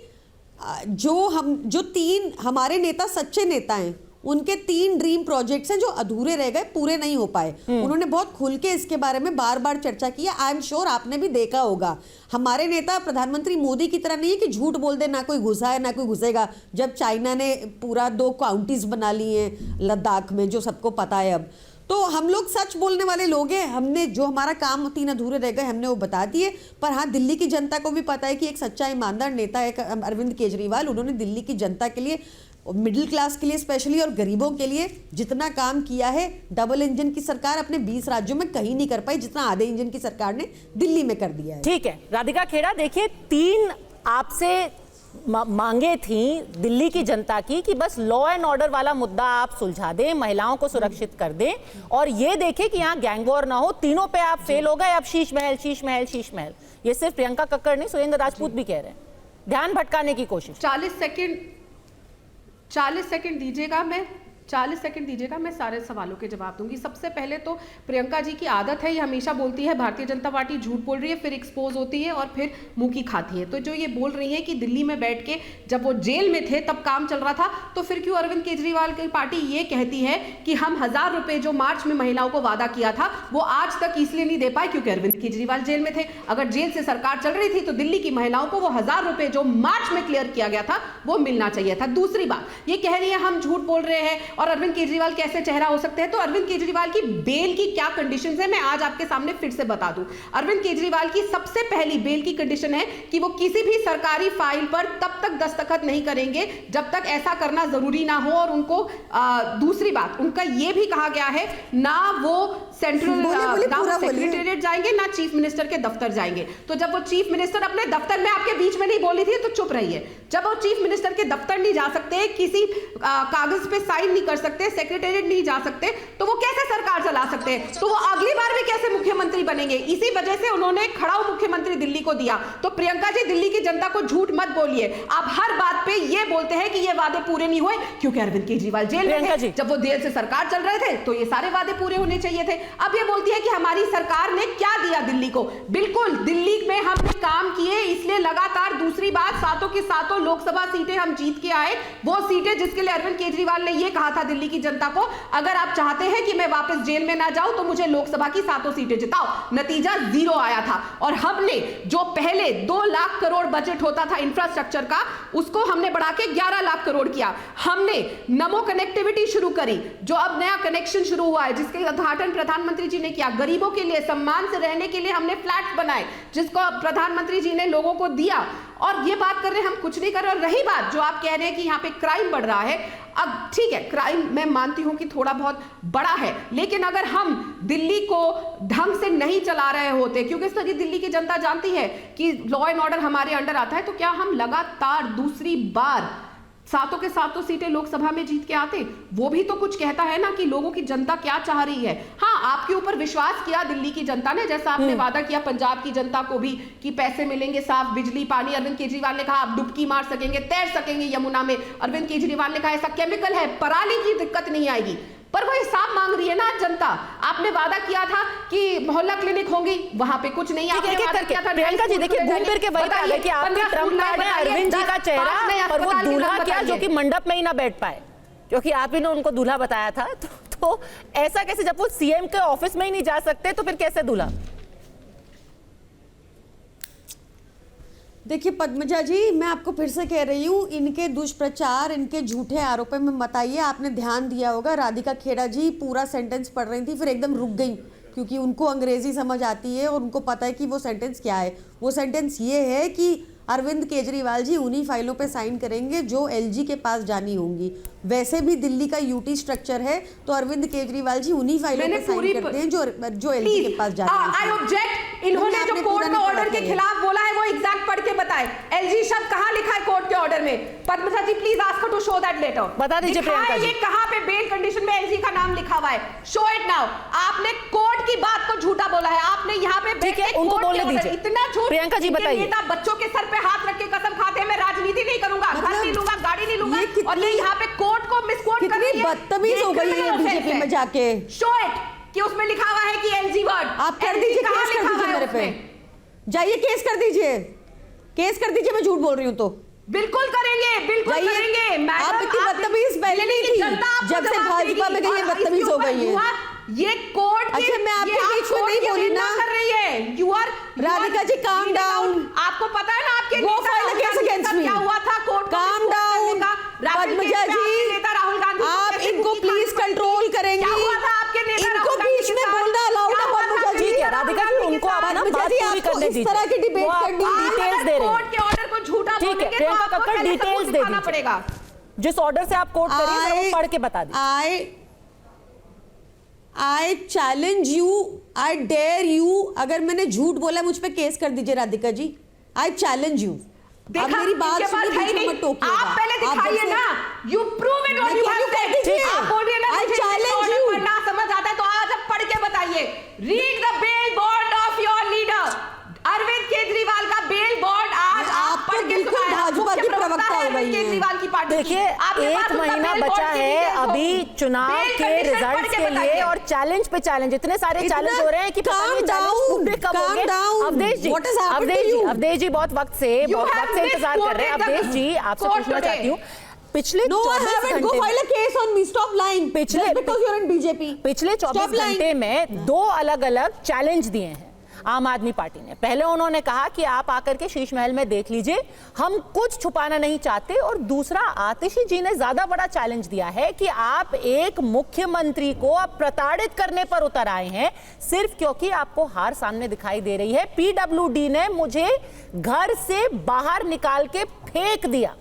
जो 3 हमारे नेता सच्चे नेता हैं, उनके 3 ड्रीम प्रोजेक्ट्स हैं जो अधूरे रह गए, पूरे नहीं हो पाए। उन्होंने बहुत खुल के इसके बारे में बार बार चर्चा की है। आई एम श्योर आपने भी देखा होगा। हमारे नेता प्रधानमंत्री मोदी की तरह नहीं है कि झूठ बोल दे, ना कोई घुसा है ना कोई घुसेगा। जब चाइना ने पूरा 2 काउंटीज बना ली हैं लद्दाख में, जो सबको पता है अब, तो हम लोग सच बोलने वाले लोग हैं। हमने जो हमारा काम 3 अधूरे रह गए हमने वो बता दिए। पर हाँ, दिल्ली की जनता को भी पता है कि एक सच्चा ईमानदार नेता है अरविंद केजरीवाल। उन्होंने दिल्ली की जनता के लिए, मिडिल क्लास के लिए स्पेशली और गरीबों के लिए जितना काम किया है, डबल इंजन की सरकार अपने 20 राज्यों में कहीं नहीं कर पाई जितना आधे इंजन की सरकार ने दिल्ली में कर दिया है। ठीक है राधिका खेड़ा, देखिए 3 आपसे मांगे थी दिल्ली की जनता की कि बस लॉ एंड ऑर्डर वाला मुद्दा आप सुलझा दें, महिलाओं को सुरक्षित कर दें और ये देखें कि यहाँ गैंग वॉर ना हो। तीनों पे आप फेल हो गए। अब शीश महल शीश महल शीश महल, ये सिर्फ प्रियंका कक्कड़ नहीं, सुरेंद्र राजपूत भी कह रहे हैं। ध्यान भटकाने की कोशिश। 40 सेकंड दीजिएगा, मैं 40 सेकंड दीजिएगा, मैं सारे सवालों के जवाब दूंगी। सबसे पहले तो प्रियंका जी की आदत है, ये हमेशा बोलती है भारतीय जनता पार्टी झूठ बोल रही है, फिर एक्सपोज होती है और फिर मुंह की खाती है। तो जो ये बोल रही है कि दिल्ली में बैठ के जब वो जेल में थे तब काम चल रहा था, तो फिर क्यों अरविंद केजरीवाल की पार्टी ये कहती है कि हम 1000 रुपए जो मार्च में महिलाओं को वादा किया था वो आज तक इसलिए नहीं दे पाए क्योंकि अरविंद केजरीवाल जेल में थे। अगर जेल से सरकार चल रही थी तो दिल्ली की महिलाओं को वो 1000 रुपए जो मार्च में क्लियर किया गया था वो मिलना चाहिए था। दूसरी बात, ये कह रही है हम झूठ बोल रहे हैं और अरविंद केजरीवाल कैसे चेहरा हो सकते हैं। तो अरविंद केजरीवाल की बेल की क्या कंडीशंस है मैं आज आपके सामने फिर से बता दूं। अरविंद केजरीवाल की सबसे पहली बेल की कंडीशन है कि वो किसी भी सरकारी फाइल पर तब तक दस्तखत नहीं करेंगे जब तक ऐसा करना जरूरी ना हो। और उनको दूसरी बात, उनका यह भी कहा गया है ना वो सेंट्रल सेक्रेटेरिएट जाएंगे ना चीफ मिनिस्टर के दफ्तर जाएंगे। तो जब वो चीफ मिनिस्टर अपने दफ्तर में आपके बीच में नहीं बोली थी तो चुप रहिए। जब वो चीफ मिनिस्टर के दफ्तर नहीं जा सकते, किसी कागज पे साइन नहीं कर सकते, सेक्रेटेरिएट नहीं जा सकते, तो वो कैसे सरकार चला सकते हैं? तो वो अगली बार भी कैसे मुख्यमंत्री बनेंगे? इसी वजह से उन्होंने खड़ाऊ मुख्यमंत्री दिल्ली को दिया। तो प्रियंका जी, दिल्ली की जनता को झूठ मत बोलिए। आप हर बात पे ये बोलते हैं कि ये वादे पूरे नहीं हुए क्योंकि अरविंद केजरीवाल जेल में थे। जब वो देर से सरकार चल रहे थे तो ये सारे वादे पूरे होने चाहिए थे। अब ये बोलती है कि हमारी सरकार ने क्या दिया दिल्ली को। बिल्कुल, दिल्ली में हमने काम किए, इसलिए लगातार। दूसरी बात, 7 की 7 लोकसभा सीटें हम जीत के आए, वो सीटें जिसके लिए अरविंद केजरीवाल ने ये कहा था दिल्ली की जनता को, अगर आप चाहते हैं कि मैं वापस जेल में ना जाऊं तो मुझे लोकसभा की 7 सीटें जिताओ। नतीजा 0 आया था। और हमने जो पहले 2 लाख करोड़ बजट होता था इंफ्रास्ट्रक्चर का, उसको हमने बढ़ा के 11 लाख करोड़ किया। हमने नमो कनेक्टिविटी शुरू करी, जो अब नया कनेक्शन शुरू हुआ है, जिसके उद्घाटन प्रधानमंत्री जी ने किया। गरीबों के लिए सम्मान से रहने के लिए हमने फ्लैट्स बनाए, जिसको प्रधानमंत्री जी ने लोगों को दिया। और ये बात कर रहे हैं हम कुछ नहीं कर रहे। और रही बात जो आप कह रहे हैं कि यहाँ पे क्राइम बढ़ रहा है, अब ठीक है, क्राइम मैं मानती हूं कि थोड़ा बहुत बड़ा है, लेकिन अगर हम दिल्ली को ढंग से नहीं चला रहे होते, क्योंकि सभी दिल्ली की जनता जानती है कि लॉ एंड ऑर्डर हमारे अंडर आता है, तो क्या हम लगातार दूसरी बार 7 के 7 सीटें लोकसभा में जीत के आते? वो भी तो कुछ कहता है ना कि लोगों की जनता क्या चाह रही है। हाँ, आपके ऊपर विश्वास किया दिल्ली की जनता ने, जैसा आपने वादा किया पंजाब की जनता को भी कि पैसे मिलेंगे, साफ बिजली, पानी। अरविंद केजरीवाल ने कहा आप डुबकी मार सकेंगे, तैर सकेंगे यमुना में। अरविंद केजरीवाल ने कहा ऐसा केमिकल है, पराली की दिक्कत नहीं आएगी। पर वो हिसाब मांग रही है ना जनता। आपने वादा किया था कि मोहल्ला क्लिनिक होंगी, वहां पे कुछ नहीं। आपने वादा किया था। प्रियंका जी देखिए, घूम फिर के वही आ गए कि आपके ट्रम्प कार्ड है अरविंद जी का चेहरा, और वो दूल्हा क्या जो कि मंडप में ही ना बैठ पाए, क्योंकि आप ही ने उनको दूल्हा बताया था। तो ऐसा कैसे, जब वो सीएम के ऑफिस में ही नहीं जा सकते तो फिर कैसे दूल्हा? देखिए पद्मजा जी, मैं आपको फिर से कह रही हूँ, इनके दुष्प्रचार, इनके झूठे आरोपों में मत आइए। आपने ध्यान दिया होगा राधिका खेड़ा जी पूरा सेंटेंस पढ़ रही थी, फिर एकदम रुक गई क्योंकि उनको अंग्रेजी समझ आती है और उनको पता है कि वो सेंटेंस क्या है। वो सेंटेंस ये है कि अरविंद केजरीवाल जी उन्हीं फाइलों पे साइन करेंगे जो एलजी के पास जानी होंगी। वैसे भी दिल्ली का यूटी स्ट्रक्चर है तो अरविंद केजरीवाल जी उन्हीं फाइलों पे साइन करते हैं जो एलजी के पास जानी होंगी। आई ऑब्जेक्ट, इन्होंने जो कोर्ट के ऑर्डर के खिलाफ बोला है वो एग्जैक्ट पढ़ के बताए। एलजी शब्द कहां लिखा है कोर्ट के ऑर्डर में? Padmaja ji please ask to show that letter. बता दीजिए प्रियंका जी, ये कहां पे बेल कंडीशन में एलजी का नाम लिखा हुआ है? Show it now. आपने कोर्ट की बात को झूठा बोला है। आपने यहाँ पे ठीक है, उनको बोलने दीजिए। इतना झूठ। प्रियंका जी बताइए। नेता बच्चों के सर पे हाथ रख के कसम खाते हैं मैं राजनीति नहीं करूंगा, घर नहीं लूंगा, गाड़ी नहीं लूंगा, और ये यहाँ पे कोर्ट को मिसकोट कर रही है। बदतमीज हो गई है बीजेपी में जाके। शो इट कि उसमें लिखा हुआ है कि एलजी वर्ड। आप कर दीजिए, केस कर दीजिए मेरे पे, जाइए केस कर दीजिए, केस कर दीजिए, मैं झूठ बोल रही हूँ तो। बिल्कुल करेंगे, बिल्कुल करेंगे। आप इतनी बदतमीज पहले नहीं थी, जब से भाजपा में गई है बदतमीज हो गई है। ये कोर्ट अच्छा मैं आपके बीच में नहीं बोली ना। कर रही है you are Radhika ji calm down. आपको पता है ना आपके वो फाइल केस अगेंस्ट मी। क्या हुआ था कोर्ट? काम डाउन पद्मजा जी, राहुल गांधी आप इनको प्लीज कंट्रोल करेंगी। क्या हुआ था आपके नेता? इनको बीच में बोलना अलाउड है पद्मजा जी। ठीक है राधिका जी, उनको अपना बात पूरी करने दीजिए। इस तरह की डिबेट करनी है। डिटेल्स दे रहे हैं। कोर्ट के ऑर्डर को झूठा ठीक है बोलेंगे तो प्रियंका आपको कक्कड़, पहले डिटेल्स सबूत दे दिखाना दीजिए पड़ेगा। जिस ऑर्डर से आप कोर्ट कर रही हैं वो पढ़ के बता दीजिए। I challenge you, I dare you, अगर मैंने झूठ बोला मुझ पे केस कर दीजिए Radhika ji. I challenge you. अब मेरी बात सुनिए, बीच में मत टोकिएगा। आप पहले दिखाइए ना, यू प्रूव इट और यू हैव सेड। आप बोल रही है ना, आई चैलेंज यू। पढ़ना समझ आता है तो आज आप पढ़ के बताइए। Read the bail bond of your leader Arvind Kejriwal का बेल बॉन्ड आज आप पढ़ के बिल्कुल भाजपा की प्रवक्ता हो गई है। केजरीवाल की पार्टी। देखिए एक महीना बचा है अभी चुनाव के रिजल्ट के लिए और चैलेंज पे चैलेंज, इतने सारे चैलेंज हो रहे हैं कि पता नहीं चैलेंज पूरे कब होंगे। अवधेश जी बहुत वक्त से इंतजार कर रहे हैं। अवधेश जी आपसे पूछना चाहती हूँ, पिछले 24 घंटे में 2 अलग-अलग चैलेंज दिए हैं आम आदमी पार्टी ने। पहले उन्होंने कहा कि आप आकर के शीश महल में देख लीजिए, हम कुछ छुपाना नहीं चाहते, और दूसरा आतिशी जी ने ज्यादा बड़ा चैलेंज दिया है कि आप एक मुख्यमंत्री को आप प्रताड़ित करने पर उतर आए हैं सिर्फ क्योंकि आपको हार सामने दिखाई दे रही है। पीडब्ल्यूडी ने मुझे घर से बाहर निकाल के फेंक दिया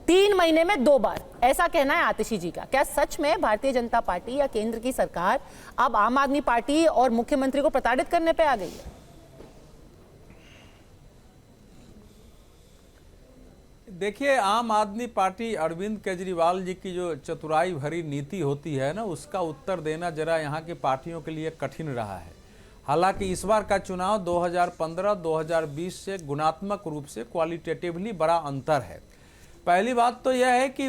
3 महीने में 2 बार, ऐसा कहना है आतिशी जी का। क्या सच में भारतीय जनता पार्टी या केंद्र की सरकार अब आम आदमी पार्टी और मुख्यमंत्री को प्रताड़ित करने पे आ गई है? देखिए, आम आदमी पार्टी अरविंद केजरीवाल जी की जो चतुराई भरी नीति होती है ना, उसका उत्तर देना जरा यहाँ की पार्टियों के लिए कठिन रहा है। हालांकि इस बार का चुनाव 2015-2020 से गुणात्मक रूप से क्वालिटेटिवली बड़ा अंतर है। पहली बात तो यह है कि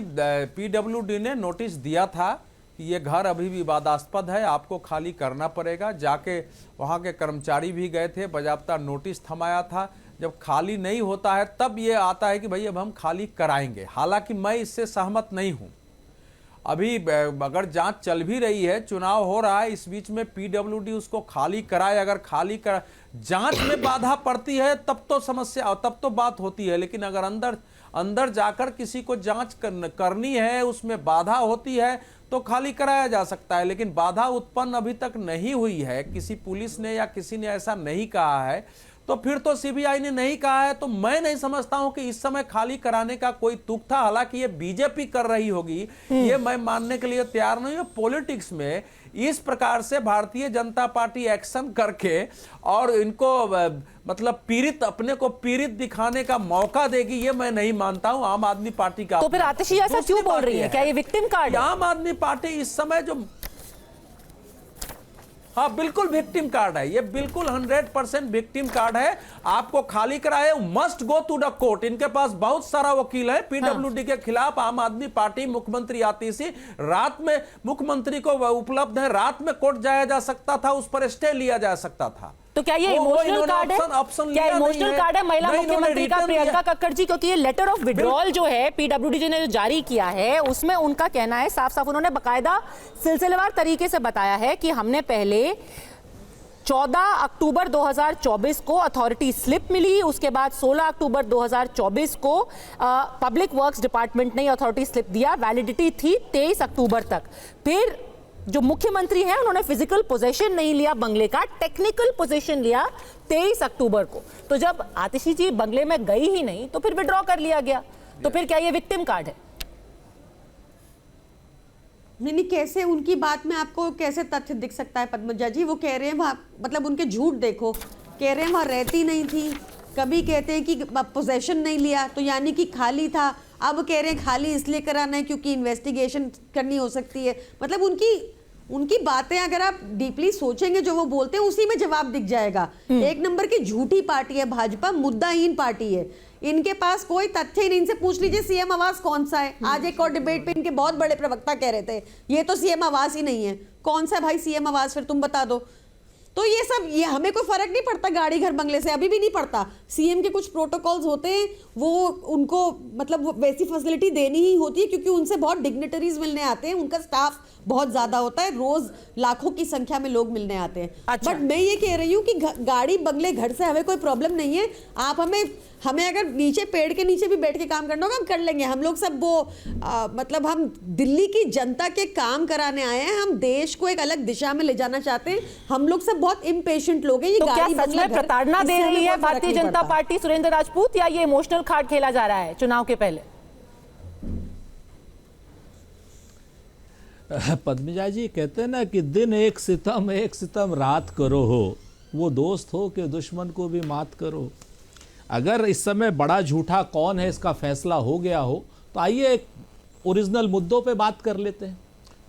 पीडब्ल्यूडी ने नोटिस दिया था कि ये घर अभी विवादास्पद है, आपको खाली करना पड़ेगा। जाके वहाँ के कर्मचारी भी गए थे, बाकायदा नोटिस थमाया था। जब खाली नहीं होता है तब ये आता है कि भाई अब हम खाली कराएंगे। हालांकि मैं इससे सहमत नहीं हूँ। अभी अगर जांच चल भी रही है, चुनाव हो रहा है, इस बीच में पीडब्ल्यूडी उसको खाली कराए, अगर खाली कर जांच में बाधा पड़ती है तब तो समस्या, तब तो बात होती है। लेकिन अगर अंदर जाकर किसी को जांच करनी है, उसमें बाधा होती है तो खाली कराया जा सकता है। लेकिन बाधा उत्पन्न अभी तक नहीं हुई है, किसी पुलिस ने या किसी ने ऐसा नहीं कहा है, तो फिर तो सीबीआई ने नहीं कहा है, तो मैं नहीं समझता हूं कि इस समय खाली कराने का कोई तुक था। हालांकि ये बीजेपी कर रही होगी, ये मैं मानने के लिए तैयार नहीं हूं। पॉलिटिक्स में इस प्रकार से भारतीय जनता पार्टी एक्शन करके और इनको मतलब पीड़ित, अपने को पीड़ित दिखाने का मौका देगी, ये मैं नहीं मानता हूं आम आदमी पार्टी का। तो फिर आतिशी ऐसा क्यों बोल रही है? क्या ये विक्टिम कार्ड है? आम आदमी पार्टी इस समय जो, हाँ बिल्कुल विक्टिम कार्ड है, ये बिल्कुल 100% विक्टिम कार्ड है। आपको खाली कराए, must go to the court. इनके पास बहुत सारा वकील है पीडब्ल्यूडी के खिलाफ। आम आदमी पार्टी, मुख्यमंत्री आतिशी, रात में मुख्यमंत्री को उपलब्ध है, रात में कोर्ट जाया जा सकता था, उस पर स्टे लिया जा सकता था। तो क्या ये इमोशनल कार्ड है? क्या इमोशनल कार्ड है महिला मुख्यमंत्री का प्रियंका कक्कड़ जी? क्योंकि ये लेटर ऑफ विड्रॉल जो है पीडब्ल्यूडी ने जो जारी किया है, उसमें उनका कहना है साफ साफ, उन्होंने बकायदा सिलसिलेवार तरीके से बताया है कि हमने पहले 14 अक्टूबर 2024 को अथॉरिटी स्लिप मिली, उसके बाद 16 अक्टूबर 2024 को पब्लिक वर्क्स डिपार्टमेंट ने अथॉरिटी स्लिप दिया, वैलिडिटी थी 23 अक्टूबर तक। फिर जो मुख्यमंत्री हैं उन्होंने फिजिकल पोजीशन नहीं लिया बंगले का, टेक्निकल पोजीशन लिया 23 अक्टूबर को। तो जब आतिशी जी बंगले में गई ही नहीं तो फिर विड्रॉ कर लिया गया, तो फिर क्या ये विक्टिम कार्ड है? नहीं, कैसे उनकी बात में आपको कैसे तथ्य दिख सकता है पद्मजा जी? वो कह रहे हैं वहाँ, मतलब उनके झूठ देखो, कह रहे हैं वहाँ रहती नहीं थी, कभी कहते हैं कि पोजेशन नहीं लिया, तो यानी कि खाली था। अब कह रहे हैं खाली इसलिए कराना है क्योंकि इन्वेस्टिगेशन करनी हो सकती है। मतलब उनकी बातें अगर आप डीपली सोचेंगे, जो वो बोलते हैं उसी में जवाब दिख जाएगा। एक नंबर की झूठी पार्टी है भाजपा, मुद्दाहीन पार्टी है। इनके पास कोई तथ्य ही नहीं। इनसे पूछ लीजिए सीएम आवास कौन सा है। आज एक और डिबेट पे इनके बहुत बड़े प्रवक्ता कह रहे थे ये तो सीएम आवास ही नहीं है। कौन सा भाई सीएम आवास, फिर तुम बता दो। तो ये सब, ये हमें कोई फर्क नहीं पड़ता गाड़ी घर बंगले से, अभी भी नहीं पड़ता। सीएम के कुछ प्रोटोकॉल्स होते हैं, वो उनको मतलब वैसी फैसिलिटी देनी ही होती है क्योंकि उनसे बहुत डिग्निटरीज मिलने आते हैं, उनका स्टाफ बहुत ज्यादा होता है, रोज लाखों की संख्या में लोग मिलने आते हैं। अच्छा। बट मैं ये कह रही हूँ कि गाड़ी बंगले घर से हमें कोई प्रॉब्लम नहीं है। आप हमें अगर नीचे पेड़ के नीचे भी बैठ के काम करना होगा हम कर लेंगे। हम लोग सब वो मतलब हम दिल्ली की जनता के काम कराने आए हैं, हम देश को एक अलग दिशा में ले जाना चाहते हैं। हम लोग सब बहुत इम्पेशेंट लोग हैं। ये तो क्या गाड़ी सच बंगला में घर, प्रताड़ना दे इससे रही हमें है कोई फर्क भारतीय नहीं जनता पड़ता। पार्टी सुरेंद्र राजपूत, या ये इमोशनल कार्ड खेला जा रहा है चुनाव के पहले? पद्मजा जी कहते हैं ना कि दिन एक सितम रात करो हो, वो दोस्त हो कि दुश्मन को भी मात करो। अगर इस समय बड़ा झूठा कौन है इसका फैसला हो गया हो तो आइए एक ओरिजिनल मुद्दों पे बात कर लेते हैं।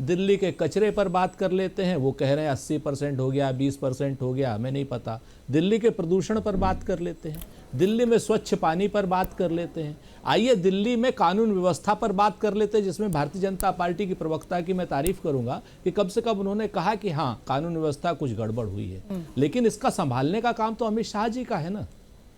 दिल्ली के कचरे पर बात कर लेते हैं। वो कह रहे हैं 80% हो गया, 20% हो गया, हमें नहीं पता। दिल्ली के प्रदूषण पर बात कर लेते हैं। दिल्ली में स्वच्छ पानी पर बात कर लेते हैं। आइए दिल्ली में कानून व्यवस्था पर बात कर लेते हैं, जिसमें भारतीय जनता पार्टी की प्रवक्ता की मैं तारीफ करूंगा कि कम से कम उन्होंने कहा कि हाँ कानून व्यवस्था कुछ गड़बड़ हुई है, लेकिन इसका संभालने का काम तो अमित शाह जी का है ना।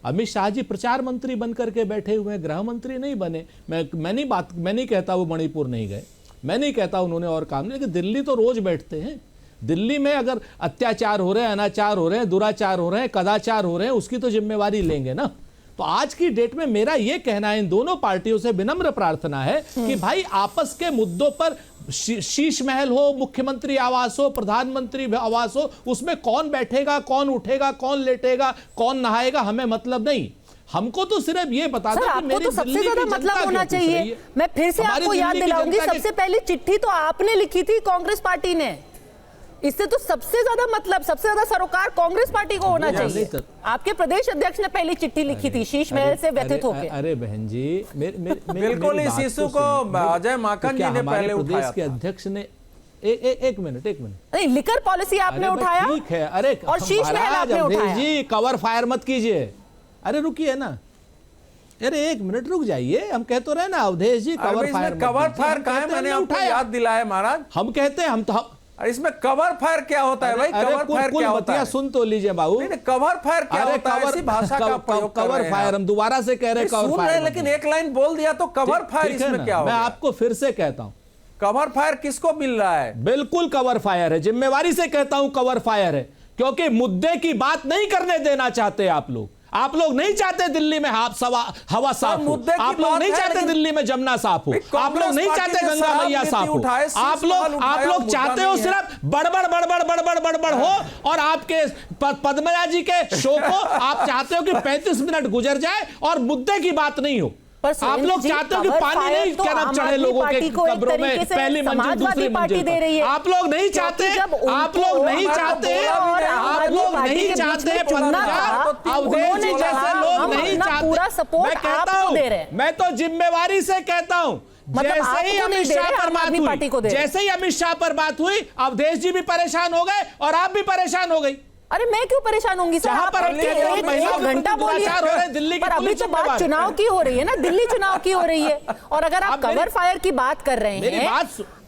अमित शाह जी प्रचार मंत्री बन करके बैठे हुए हैं, गृह मंत्री नहीं बने। मैं नहीं कहता वो मणिपुर नहीं गए, मैं नहीं कहता उन्होंने और काम नहीं, लेकिन दिल्ली तो रोज बैठते हैं। दिल्ली में अगर अत्याचार हो रहे हैं, अनाचार हो रहे हैं, दुराचार हो रहे हैं, कदाचार हो रहे हैं, उसकी तो जिम्मेवारी लेंगे ना। तो आज की डेट में मेरा यह कहना है, इन दोनों पार्टियों से विनम्र प्रार्थना है कि भाई आपस के मुद्दों पर शीश महल हो, मुख्यमंत्री आवास हो, प्रधानमंत्री आवास हो, उसमें कौन बैठेगा, कौन उठेगा, कौन लेटेगा, कौन नहाएगा, हमें मतलब नहीं। हमको तो सिर्फ ये बता दो कि मेरी तो सबसे ज्यादा मतलब होना चाहिए। मैं फिर से आपको याद दिलाऊंगी, सबसे पहली चिट्ठी तो आपने लिखी थी कांग्रेस पार्टी ने। इससे तो सबसे ज्यादा मतलब, सबसे ज्यादा सरोकार कांग्रेस पार्टी को होना चाहिए। आपके प्रदेश अध्यक्ष ने पहली चिट्ठी लिखी थी शीश महल से व्यथित होकर। अरे बहन जी, बिल्कुल इस इशू को अजय माकन जी ने पहले उठाया। के अध्यक्ष ने एक मिनट नहीं, लिकर पॉलिसी आपने उठाया, ठीक है। अरे और शीश महल आपने उठाया जी, कवर फायर मत कीजिए। अरे रुकिए ना, अरे एक मिनट रुक जाइए। हम कहते रहे ना अवधेश जी कवर फायर कहा है, मैंने आपको याद दिलाया महाराज। हम कहते हैं हम इसमें कवर फायर क्या होता है भाई? कवर फायर क्या होता है? सुन तो लीजिए बाबू। कवर फायर क्या होता है? ऐसी भाषा का प्रयोग कर रहे हैं। कवर फायर हम दोबारा से कह रहे हैं, कवर फायर, लेकिन एक लाइन बोल दिया तो कवर फायर इसमें क्या होगा? मैं आपको फिर से कहता हूं, कवर फायर किसको मिल रहा है? बिल्कुल कवर फायर है, जिम्मेवारी से कहता हूं कवर फायर है, क्योंकि मुद्दे की बात नहीं करने देना चाहते आप लोग। आप लोग नहीं चाहते दिल्ली में हवा साफ हो, आप लोग नहीं चाहते दिल्ली में जमुना साफ हो, आप लोग नहीं चाहते गंगा मैया साफ हो, आप लोग चाहते हो सिर्फ बड़बड़ हो। और आपके पद्मजा जी के शो को आप चाहते हो कि 35 मिनट गुजर जाए और मुद्दे की बात नहीं हो। आप लोग चाहते हो कि पानी नहीं क्या नाम चढ़े लोगों के कब्रों में, पहली मंजिल दूसरी मंजिल पर। आप लोग नहीं चाहते, आप लोग नहीं चाहते, आप लोग नहीं चाहते अवधेश जी जैसे लोग नहीं चाहते। मैं कहता हूं, मैं तो जिम्मेवारी से कहता हूं, जैसे ही अमित शाह पर बात हुई, जैसे ही अमित शाह पर बात हुई, अवधेश जी भी परेशान हो गए और आप भी परेशान हो गई। अरे मैं क्यों परेशान होंगी सर? आप एक घंटा बोलिए, दिल्ली पर अभी तो बात चुनाव की हो रही है ना, दिल्ली चुनाव की हो रही है। और अगर आप कवर फायर की बात कर रहे हैं,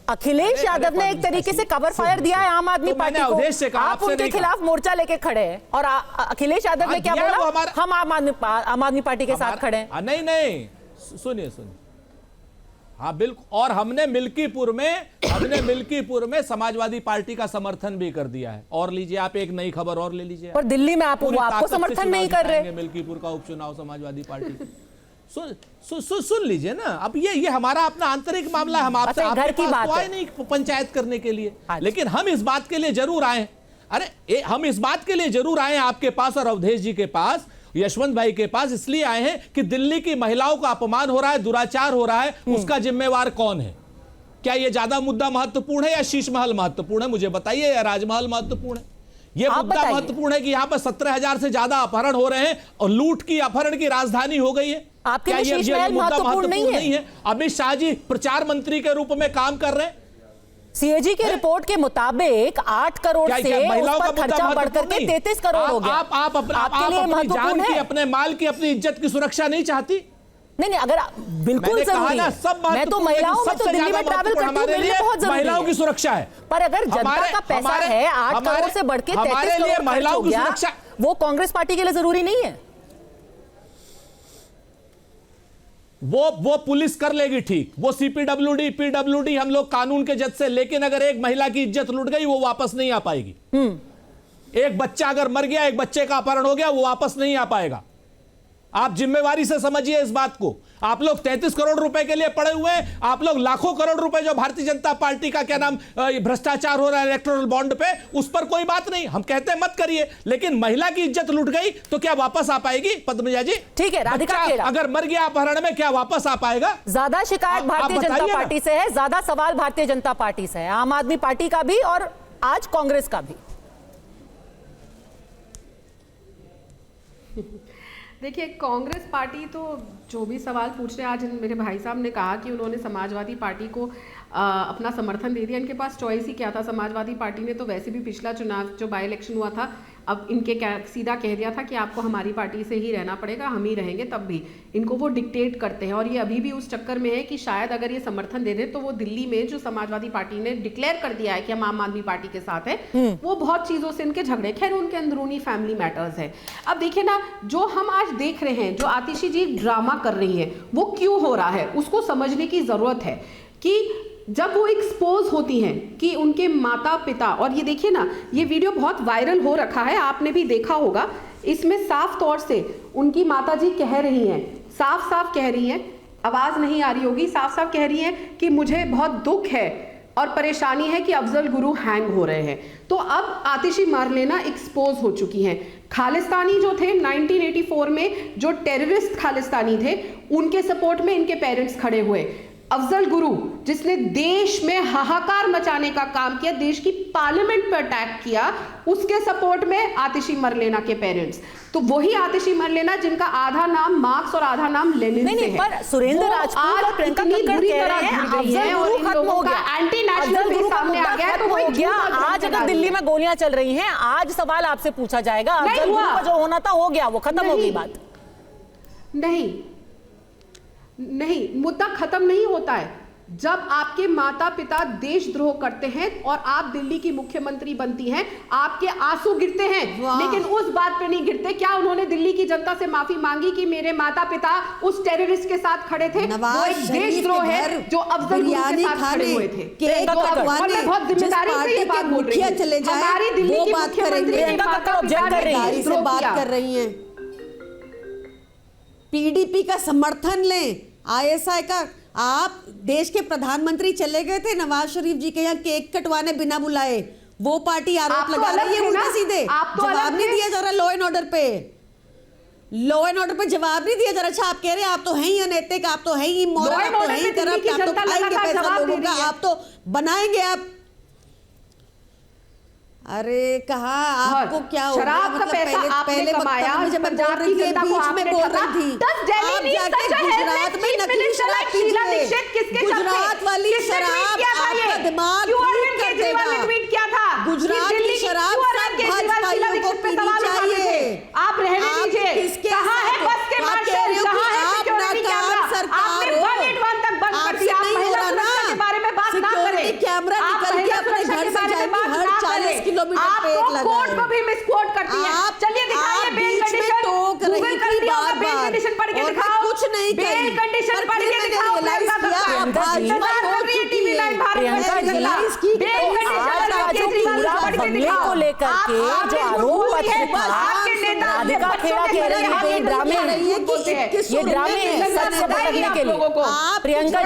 अखिलेश यादव ने एक तरीके से कवर फायर दिया है आम आदमी पार्टी को। आप उनके खिलाफ मोर्चा लेके खड़े हैं और अखिलेश यादव ने क्या बोला? हम आम आदमी पार्टी के साथ खड़े हैं। नहीं, सुनिए, हाँ बिल्कुल। और हमने मिल्कीपुर में समाजवादी पार्टी का समर्थन भी कर दिया है। और लीजिए आप एक नई खबर और ले लीजिए। पर दिल्ली में आपको समर्थन नहीं कर रहे। मिल्कीपुर का उपचुनाव समाजवादी पार्टी सुन लीजिए ना। अब ये हमारा अपना आंतरिक मामला है, हम आपसे घर की बात है नहीं पंचायत करने के लिए, लेकिन हम इस बात के लिए जरूर आए। अरे हम इस बात के लिए जरूर आए हैं आपके पास और अवधेश जी के पास, यशवंत भाई के पास, इसलिए आए हैं कि दिल्ली की महिलाओं का अपमान हो रहा है, दुराचार हो रहा है, उसका जिम्मेवार कौन है? क्या यह ज्यादा मुद्दा महत्वपूर्ण है या शीश महल महत्वपूर्ण है? मुझे बताइए, या राजमहल महत्वपूर्ण है? यह मुद्दा महत्वपूर्ण है कि यहां पर 17,000 से ज्यादा अपहरण हो रहे हैं और लूट की, अपहरण की राजधानी हो गई है। आपके क्या लिए शीश ये महल मुद्दा महत्वपूर्ण नहीं है? अमित शाह जी प्रचार मंत्री के रूप में काम कर रहे हैं। सीएजी की रिपोर्ट के मुताबिक 8 करोड़ से उस पर खर्चा बढ़कर के 33 करोड़ हो गया। आप अपनी जान की, अपने माल की, अपनी इज्जत की सुरक्षा नहीं चाहती? नहीं, अगर बिल्कुल जरूरी है। मैं तो महिलाओं में तो दिल्ली में ट्रैवल करती हूं, मेरे लिए बहुत जरूरी है महिलाओं की सुरक्षा है। पर अगर जनता का पैसा है 8 करोड़ से बढ़ के 33 करोड़ महिलाओं की सुरक्षा, वो कांग्रेस पार्टी के लिए जरूरी नहीं है। वो पुलिस कर लेगी ठीक, वो सीपीडब्ल्यूडी, पीडब्ल्यूडी, हम लोग कानून के जज से, लेकिन अगर एक महिला की इज्जत लुट गई वो वापस नहीं आ पाएगी। एक बच्चा अगर मर गया, एक बच्चे का अपहरण हो गया, वो वापस नहीं आ पाएगा। आप जिम्मेवारी से समझिए इस बात को। आप लोग 33 करोड़ रुपए के लिए पड़े हुए हैं, आप लोग लाखों करोड़ रुपए जो भारतीय जनता पार्टी का क्या नाम भ्रष्टाचार हो रहा है इलेक्टोरल बॉन्ड पे, उस पर कोई बात नहीं, हम कहते हैं मत करिए, लेकिन महिला की इज्जत लूट गई तो क्या वापस आ पाएगी? पद्मजा जी ठीक है, राधिका खेड़ा अगर मर गया अपहरण में, क्या वापस आ पाएगा? ज्यादा शिकायत भारतीय जनता पार्टी से है, ज्यादा सवाल भारतीय जनता पार्टी से है, आम आदमी पार्टी का भी और आज कांग्रेस का भी। देखिए, कांग्रेस पार्टी तो जो भी सवाल पूछ रहे हैं, आज मेरे भाई साहब ने कहा कि उन्होंने समाजवादी पार्टी को अपना समर्थन दे दिया। इनके पास चॉइस ही क्या था? समाजवादी पार्टी ने तो वैसे भी पिछला चुनाव जो बाई इलेक्शन हुआ था, अब इनके सीधा कह दिया था कि आपको हमारी पार्टी से ही रहना पड़ेगा, हम ही रहेंगे, तब भी इनको वो डिक्टेट करते हैं। और ये अभी भी उस चक्कर में है कि शायद अगर ये समर्थन दे दें तो वो दिल्ली में जो समाजवादी पार्टी ने डिक्लेयर कर दिया है कि हम आम आदमी पार्टी के साथ है, वो बहुत चीज़ों से इनके झगड़े, खैर उनके अंदरूनी फैमिली मैटर्स है। अब देखिए ना, जो हम आज देख रहे हैं, जो आतिशी जी ड्रामा कर रही है, वो क्यों हो रहा है उसको समझने की ज़रूरत है। कि जब वो एक्सपोज होती हैं कि उनके माता पिता, और ये देखिए ना, ये वीडियो बहुत वायरल हो रखा है, आपने भी देखा होगा, इसमें साफ तौर से उनकी माताजी कह रही हैं, साफ साफ कह रही हैं, आवाज नहीं आ रही होगी, साफ साफ कह रही हैं कि मुझे बहुत दुख है और परेशानी है कि अफजल गुरु हैंग हो रहे हैं। तो अब आतिशी मारलेना एक्सपोज हो चुकी हैं। खालिस्तानी जो थे 1984 में, जो टेररिस्ट खालिस्तानी थे, उनके सपोर्ट में इनके पेरेंट्स खड़े हुए। अफजल गुरु जिसने देश में हाहाकार मचाने का काम किया, देश की पार्लियामेंट पर अटैक किया, उसके सपोर्ट में आतिशी मरलेना के पेरेंट्स। तो वही आतिशी मरलेना जिनका आधा नाम मार्क्स और आधा नाम लेनिन से है। पर सुरेंद्र राजपूत और प्रियंका कक्कड़ कह रहे हैं अफजल गुरु खत्म हो गया, एंटी नेशनल सामने आ गया, तो हो गया। आज अगर दिल्ली में गोलियां चल रही हैं, आज सवाल आपसे पूछा जाएगा, अफजल गुरु का जो होना था हो गया, वो खत्म हो गई बात? नहीं, मुद्दा खत्म नहीं होता है जब आपके माता पिता देशद्रोह करते हैं और आप दिल्ली की मुख्यमंत्री बनती हैं, आपके आंसू गिरते हैं, लेकिन उस बात पे नहीं गिरते। क्या उन्होंने दिल्ली की जनता से माफी मांगी कि मेरे माता पिता उस टेररिस्ट के साथ खड़े थे? वो एक देशद्रोह है जो अफजल गुरु के साथ खड़े हुए थे। और मैं बहुत जिम्मेदारी से ये बात बोल रही हूं, हमारी दिल्ली की मुख्यमंत्री के माता पिता कर रही है। पीडीपी का समर्थन लें, आईएसआई का। आप देश के प्रधानमंत्री चले गए थे नवाज शरीफ जी के यहाँ केक कटवाने बिना बुलाए, वो पार्टी आरोप लगा रही है उल्टे सीधे। जवाब नहीं दिया जा रहा लॉ एंड ऑर्डर पे, लॉ एंड ऑर्डर पे जवाब नहीं दिया जा रहा। अच्छा, आप कह रहे हैं आप तो हैं ही अनैतिक, आप तो हैं ही इमोरल, आप तो हैं ही करप्ट, आप तो खाएंगे पैसा लोगों का, आप तो बनाएंगे आप। अरे कहा आपको क्या हो गया? शराब का पैसा आपने कमाया, पंजाब की जनता को आपने ठगा। दस दिल्ली में गुजरात में नकली शराब पीजिए, गुजरात वाली शराब आपका दिमाग ठीक कर देगा। गुजरात की शराब सब भाजपाइयों को पीनी चाहिए। आप रहने दीजिए। कहाँ है बस के मार्शल, कहाँ है सिक्योरिटी कैमरा? आपने 181 तक बंद कर दिया। आप महिला सुरक्षा के बारे में बात ना करें। कैमरा निकल के अपने घर से जाएंगे हर 40 किलोमीटर पे एक लगा है। कोर्ट को भी मिसकोट करती है। चलिए दिखाइए बेल कंडीशन, गूगल कर लिया होगा, बेल कंडीशन पढ़ के दिखाओ, कुछ नहीं बेल कंडीशन पढ़ के दिखाओ। बंगले को लेकर के जो आरोप आपके नेता राधिका खेड़ा कह रही है ये ड्रामे हैं, ये ड्रामे हैं सच से भटकने के लिए। प्रियंका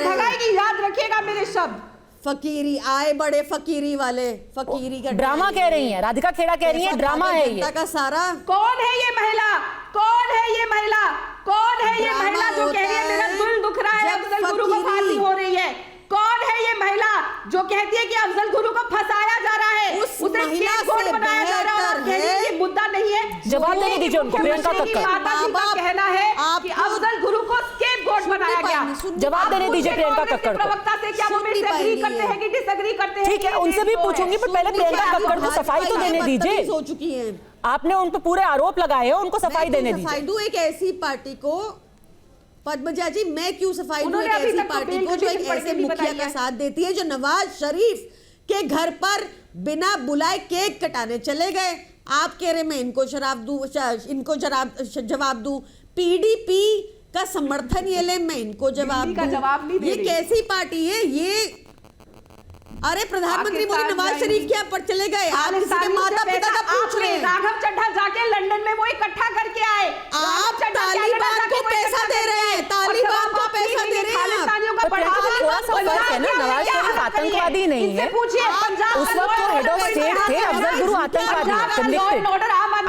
भगाएगी, याद रखिएगा मेरे शब्द। फकीरी आए बड़े फकीरी वाले, फकीरी का ड्रामा कह रही हैं, राधिका खेड़ा कह रही हैं ड्रामा है ये। का सारा कौन है ये महिला, कौन है ये महिला, कौन है ये महिला जो कह रही है मेरा दिल दुख रहा है, अफजल गुरु को फांसी हो रही है? कौन है ये महिला जो कहती है कि अफजल गुरु को फंसाया जा रहा है, उसे स्केपगोट बनाया जा रहा है और कह रही है ये मुद्दा नहीं है? जवाब देने दीजिए उनको, प्रियंका कक्कड़। माता जी का कहना है कि अफजल गुरु को स्केपगोट बनाया गया। जवाब देने दीजिए प्रियंका कक्कड़ को। प्रवक्ता से क्या वो मेरे से एग्री करते हैं कि डिसएग्री करते हैं? ठीक है, उनसे भी पूछूंगी, पर पहले प्रियंका कक्कड़ को सफाई तो देने दीजिए। हो चुकी है, आपने उन पर पूरे आरोप लगाए हैं, उनको सफाई देने दीजिए। सफाई दूं एक ऐसी पार्टी को, पद्मजा जी मैं क्यों सफाई दूं उन्होंने एक अभी ऐसी तक पार्टी अपील को जो एक करके ऐसे भी मुखिया बताई का है। साथ देती है जो नवाज शरीफ के घर पर बिना बुलाए केक कटाने चले गए। आप कह रहे मैं इनको शराब दूं, इनको जवाब दूं, पीडीपी का समर्थन ये ले, मैं इनको जवाब का जवाब नहीं दूं। दे ये रही। कैसी पार्टी है ये? अरे प्रधानमंत्री मोदी नवाज शरीफ के यहाँ पर चले गए, आप किसी के माता पिता का पूछ रहे हैं। राघव चड्ढा जाके लंदन में वो इकट्ठा करके आए। आप तालिबान को पैसा दे रहे हैं, तालिबान को पैसा दे रहे हैं। पर प्रियंका जी, थोड़ा सा फर्क है ना, नवाज शरीफ आतंकवादी नहीं है। उस वक्त वो हेड ऑफ स्टेट थे, अफजल गुरु आतंकवादी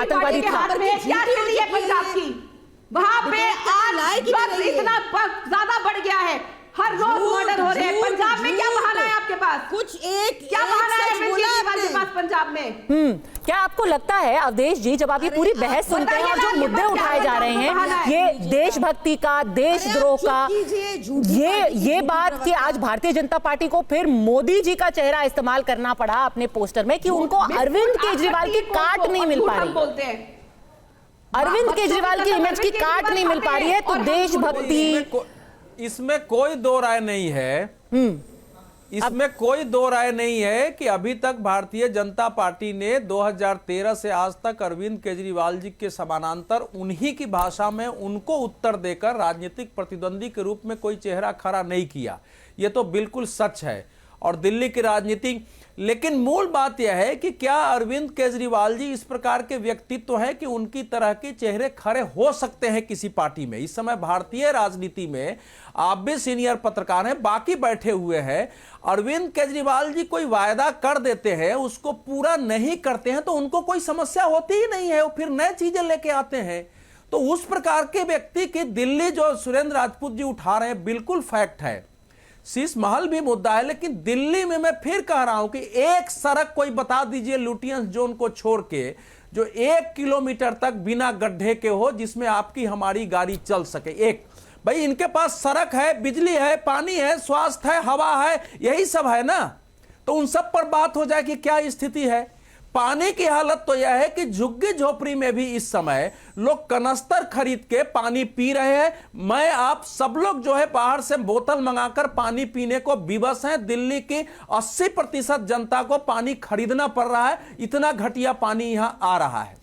आतंकवादी था। पंजाब की वहां पे आज इतना ज्यादा बढ़ गया है, हर रोज मर्डर हो रहे हैं। पंजाब में क्या बहाना है आपके पास? कुछ एक क्या बहाना है सच बोला आपके पास पंजाब में? क्या आपको लगता है अवधेश जी, जब आप ये पूरी बहस सुनते हैं और जो मुद्दे उठाए जा रहे हैं, ये देशभक्ति का, देशद्रोह का, ये बात कि आज भारतीय जनता पार्टी को फिर मोदी जी का चेहरा इस्तेमाल करना पड़ा अपने पोस्टर में कि उनको अरविंद केजरीवाल की काट नहीं मिल पा रही, अरविंद केजरीवाल की इमेज की काट नहीं मिल पा रही है, तो देशभक्ति इसमें कोई दो राय नहीं है, इसमें कोई दो राय नहीं है कि अभी तक भारतीय जनता पार्टी ने 2013 से आज तक अरविंद केजरीवाल जी के समानांतर उन्हीं की भाषा में उनको उत्तर देकर राजनीतिक प्रतिद्वंदी के रूप में कोई चेहरा खड़ा नहीं किया। यह तो बिल्कुल सच है। और दिल्ली की राजनीति, लेकिन मूल बात यह है कि क्या अरविंद केजरीवाल जी इस प्रकार के व्यक्तित्व हैं कि उनकी तरह के चेहरे खड़े हो सकते हैं किसी पार्टी में? इस समय भारतीय राजनीति में आप भी सीनियर पत्रकार हैं, बाकी बैठे हुए हैं। अरविंद केजरीवाल जी कोई वायदा कर देते हैं, उसको पूरा नहीं करते हैं तो उनको कोई समस्या होती ही नहीं है, वो फिर नए चीजें लेके आते हैं। तो उस प्रकार के व्यक्ति की दिल्ली जो सुरेंद्र राजपूत जी उठा रहे हैं, बिल्कुल फैक्ट है। शीश महल भी मुद्दा है, लेकिन दिल्ली में मैं फिर कह रहा हूं कि एक सड़क कोई बता दीजिए लुटियंस जोन को छोड़ के जो 1 किलोमीटर तक बिना गड्ढे के हो, जिसमें आपकी हमारी गाड़ी चल सके। एक भाई इनके पास सड़क है, बिजली है, पानी है, स्वास्थ्य है, हवा है, यही सब है ना। तो उन सब पर बात हो जाए कि क्या स्थिति है। पानी की हालत तो यह है कि झुग्गी झोपड़ी में भी इस समय लोग कनस्तर खरीद के पानी पी रहे हैं। मैं आप सब लोग जो है बाहर से बोतल मंगाकर पानी पीने को विवश हैं। दिल्ली की 80% जनता को पानी खरीदना पड़ रहा है, इतना घटिया पानी यहां आ रहा है।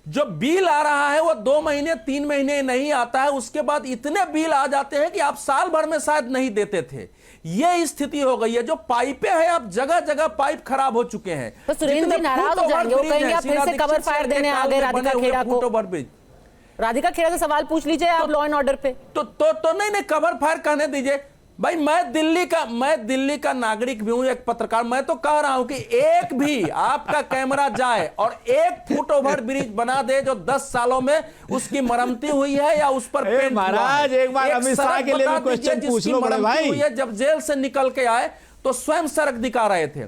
जो बिल आ रहा है वो 2 महीने 3 महीने नहीं आता है, उसके बाद इतने बिल आ जाते हैं कि आप साल भर में शायद नहीं देते थे। ये स्थिति हो गई है। जो पाइपें हैं, अब जगह जगह पाइप खराब हो चुके हैं। तो सुरेंद्र जी नाराज हो जाएंगे, वो कहेंगे आप फिर से कवर फायर देने आ गए राधिका खेड़ा को। राधिका खेड़ा से सवाल पूछ लीजिए आप लॉ एंड ऑर्डर पे। तो नहीं कवर फायर कहने दीजिए भाई। मैं दिल्ली का नागरिक भी हूं, एक पत्रकार। मैं तो कह रहा हूं कि एक भी आपका कैमरा जाए और 1 फुट ओवर ब्रिज बना दे जो 10 सालों में उसकी मरम्मती हुई है या उस पर पेंट महाराज एक बार अमित शाह के लिए भी क्वेश्चन पूछ लो बड़े भाई। जब जेल से निकल के आए तो स्वयं सड़क दिखा रहे थे।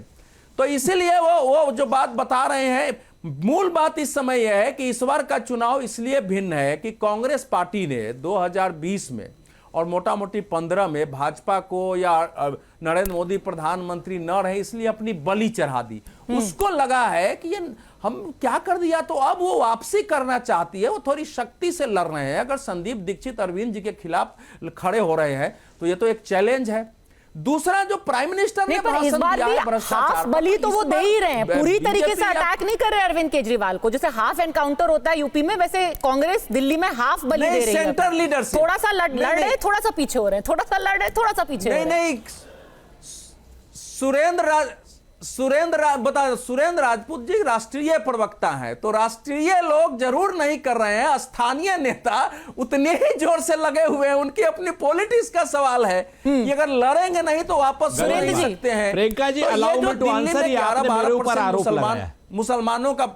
तो इसीलिए वो जो बात बता रहे हैं, मूल बात इस समय यह है कि इस बार का चुनाव इसलिए भिन्न है कि कांग्रेस पार्टी ने 2020 में और मोटा मोटी 15 में भाजपा को या नरेंद्र मोदी प्रधानमंत्री न रहे इसलिए अपनी बलि चढ़ा दी। उसको लगा है कि ये हम क्या कर दिया, तो अब वो वापसी करना चाहती है। वो थोड़ी शक्ति से लड़ रहे हैं। अगर संदीप दीक्षित अरविंद जी के खिलाफ खड़े हो रहे हैं तो ये तो एक चैलेंज है। दूसरा जो प्राइम मिनिस्टर ने पर इस बार भी हाफ बली तो वो दे ही रहे हैं, पूरी तरीके से अटैक नहीं कर रहे अरविंद केजरीवाल को। जैसे हाफ एनकाउंटर होता है यूपी में, वैसे कांग्रेस दिल्ली में हाफ बली दे रही है। सेंटर लीडरशिप थोड़ा सा लड़ रहे, थोड़ा सा पीछे हो रहे हैं, थोड़ा सा लड़ रहे, थोड़ा सा पीछे हो रहे हैं। नहीं सुरेंद्र राजपूत जी राष्ट्रीय प्रवक्ता हैं, तो राष्ट्रीय लोग जरूर नहीं कर रहे हैं, स्थानीय नेता उतने ही जोर से लगे हुए हैं। उनकी अपनी पॉलिटिक्स का सवाल है कि अगर लड़ेंगे नहीं तो वापस सुरेंद्र जी, सकते हैं। प्रियंका जी, तो ये allow जो me to दिल्ली answer, में ये आपने मेरे ऊपर आरोप लगाया। मुसलमानों का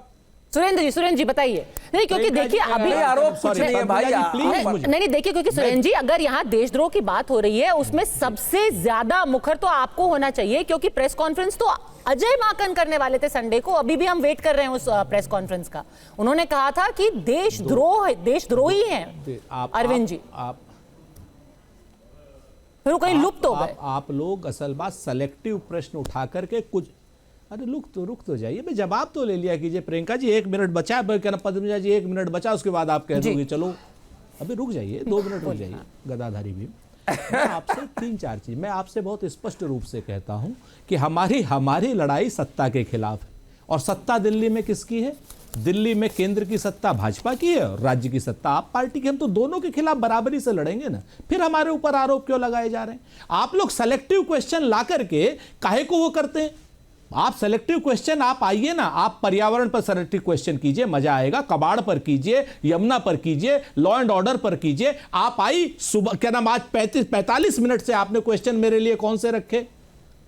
सुरेंद्र जी बताइए। नहीं, क्योंकि देखिए अभी आरोप कुछ नहीं है भाई, नहीं देखिए, क्योंकि सुरेंद्र जी अगर यहाँ देशद्रोह की बात हो रही है उसमें सबसे ज्यादा मुखर तो आपको होना चाहिए, क्योंकि प्रेस कॉन्फ्रेंस तो अजय माकन करने वाले थे संडे को। अभी भी हम वेट कर रहे हैं उस प्रेस कॉन्फ्रेंस का। उन्होंने कहा था कि देशद्रोही हैं अरविंद जी, फिर वो कहीं लुप्त हो गए। आप लोग असल बात सेलेक्टिव प्रश्न उठा करके कुछ, अरे रुक तो जाइए, मैं जवाब तो ले लिया कीजिए। प्रियंका जी 1 मिनट बचा है, कहना पद्मजा जी 1 मिनट बचा, उसके बाद आप कह दोगे चलो अभी रुक जाइए, 2 मिनट रुक जाइए। गदाधारी भी मैं आपसे 3-4 चीज मैं आपसे बहुत स्पष्ट रूप से कहता हूं कि हमारी लड़ाई सत्ता के खिलाफ है, और सत्ता दिल्ली में किसकी है? दिल्ली में केंद्र की सत्ता भाजपा की है और राज्य की सत्ता आप पार्टी की। हम तो दोनों के खिलाफ बराबरी से लड़ेंगे ना, फिर हमारे ऊपर आरोप क्यों लगाए जा रहे हैं? आप लोग सेलेक्टिव क्वेश्चन ला करके काहे को वो करते हैं? आप सेलेक्टिव क्वेश्चन, आप आइए ना, आप पर्यावरण पर सेलेक्टिव क्वेश्चन कीजिए, मजा आएगा। कबाड़ पर कीजिए, यमुना पर कीजिए, लॉ एंड ऑर्डर पर कीजिए। आप आई सुबह, क्या नाम, आज 45 मिनट से आपने क्वेश्चन मेरे लिए कौन से रखे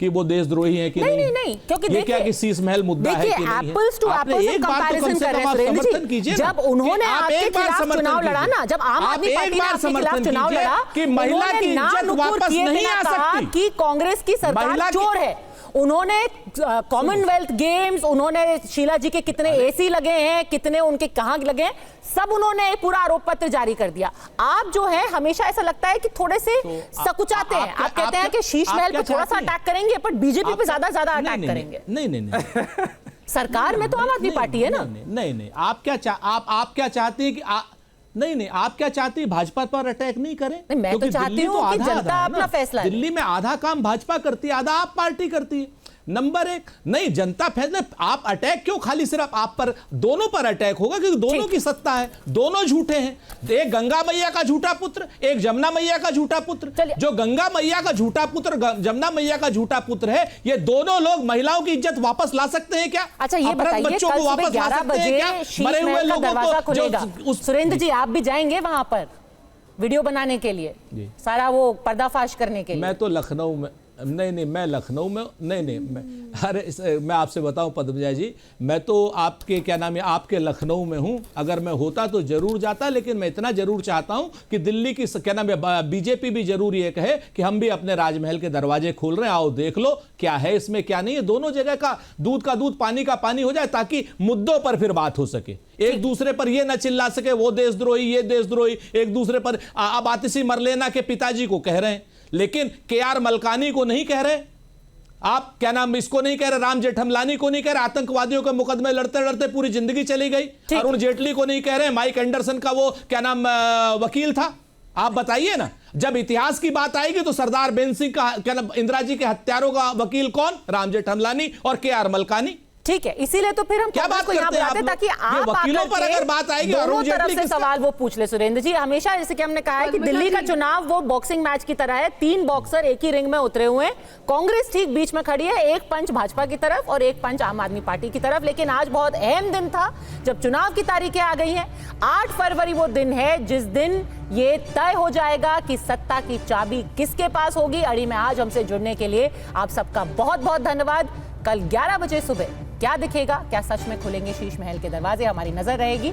कि वो देशद्रोही है कि नहीं, क्योंकि ये क्या कि शीश महल मुद्दा है कि नहीं? एप्पल्स टू एप्पल्स कंपैरिजन कर रहे हैं समर्थन कीजिए। जब उन्होंने आपके खिलाफ चुनाव लड़ा ना, जब आम आदमी पार्टी ने आपके खिलाफ चुनाव लड़ा कि महिला की इज्जत वापस नहीं आ सकती, कि कांग्रेस की सरकार चोर है। उन्होंने कॉमनवेल्थ गेम्स, उन्होंने शीला जी के कितने एसी लगे हैं, कितने उनके कहां लगे हैं, सब उन्होंने एक पूरा आरोप पत्र जारी कर दिया। आप जो है हमेशा ऐसा लगता है कि थोड़े से सकुचाते हैं। आप कहते हैं कि शीश महल पे थोड़ा सा अटैक करेंगे पर बीजेपी पे ज्यादा अटैक करेंगे। नहीं सरकार में तो आम आदमी पार्टी है ना। नहीं, आप क्या चाहते हैं कि नहीं, आप क्या चाहती है? भाजपा पर अटैक नहीं करें? मैं तो चाहती हूं कि जनता अपना फैसला ले। दिल्ली में आधा काम भाजपा करती है, आधा आप पार्टी करती है। नंबर 1, नहीं, जनता फैसला। आप अटैक क्यों खाली सिर्फ आप पर? दोनों पर अटैक होगा क्योंकि दोनों की सत्ता है, दोनों झूठे हैं। एक गंगा मैया का झूठा पुत्र, एक जमुना मैया का झूठा पुत्र। जो गंगा मैया का झूठा पुत्र, जमुना मैया का झूठा पुत्र है, ये दोनों लोग महिलाओं की इज्जत वापस ला सकते हैं क्या? अच्छा, ये बताइए, बच्चों को वापस ला सकते हैं क्या? मरे हुए लोगों को। सुरेंद्र जी, आप भी जाएंगे वहां पर वीडियो बनाने के लिए, सारा वो पर्दाफाश करने के लिए? मैं तो लखनऊ में, नहीं, मैं लखनऊ में नहीं, मैं आपसे बताऊं पद्मजा जी, मैं तो आपके क्या नाम है, आपके लखनऊ में हूं। अगर मैं होता तो जरूर जाता, लेकिन मैं इतना जरूर चाहता हूं कि दिल्ली की क्या नाम है, बीजेपी भी जरूर ये कहे कि हम भी अपने राजमहल के दरवाजे खोल रहे हैं, आओ देख लो क्या है इसमें क्या नहीं है। दोनों जगह का दूध पानी का पानी हो जाए, ताकि मुद्दों पर फिर बात हो सके। एक दूसरे पर ये न चिल्ला सके वो देशद्रोही, ये देशद्रोही। एक दूसरे पर अब आतिशी मरलेना के पिताजी को कह रहे हैं, लेकिन KR मलकानी को नहीं कह रहे। आप क्या नाम, इसको नहीं कह रहे, राम जेठमलानी को नहीं कह रहे। आतंकवादियों के मुकदमे लड़ते लड़ते पूरी जिंदगी चली गई। अरुण जेटली को नहीं कह रहे। माइक एंडरसन का वो क्या नाम वकील था। आप बताइए ना, जब इतिहास की बात आएगी तो सरदार बेन सिंह का क्या नाम, इंदिरा जी के हत्यारों का वकील कौन? राम जेठमलानी और KR मलकानी। ठीक है, इसीलिए तो फिर हम क्या बात करते हैं ताकि आप वकीलों पर अगर बात आएगी, दोनों तरफ से सवाल वो पूछ ले। सुरेंद्र जी, हमेशा जैसे कि हमने कहा है कि दिल्ली का चुनाव वो बॉक्सिंग मैच की तरह है, 3 बॉक्सर एक ही रिंग में उतरे हुए हैं। कांग्रेस ठीक बीच में खड़ी है, एक पंच भाजपा की तरफ और एक पंच आम आदमी पार्टी की तरफ। लेकिन आज बहुत अहम दिन था जब चुनाव की तारीखें आ गई हैं। 8 फरवरी वो दिन है जिस दिन ये तय हो जाएगा कि सत्ता की चाबी किसके पास होगी। अड़ी में आज हमसे जुड़ने के लिए आप सबका बहुत बहुत धन्यवाद। कल 11 बजे सुबह क्या दिखेगा, क्या सच में खुलेंगे शीश महल के दरवाजे, हमारी नजर रहेगी।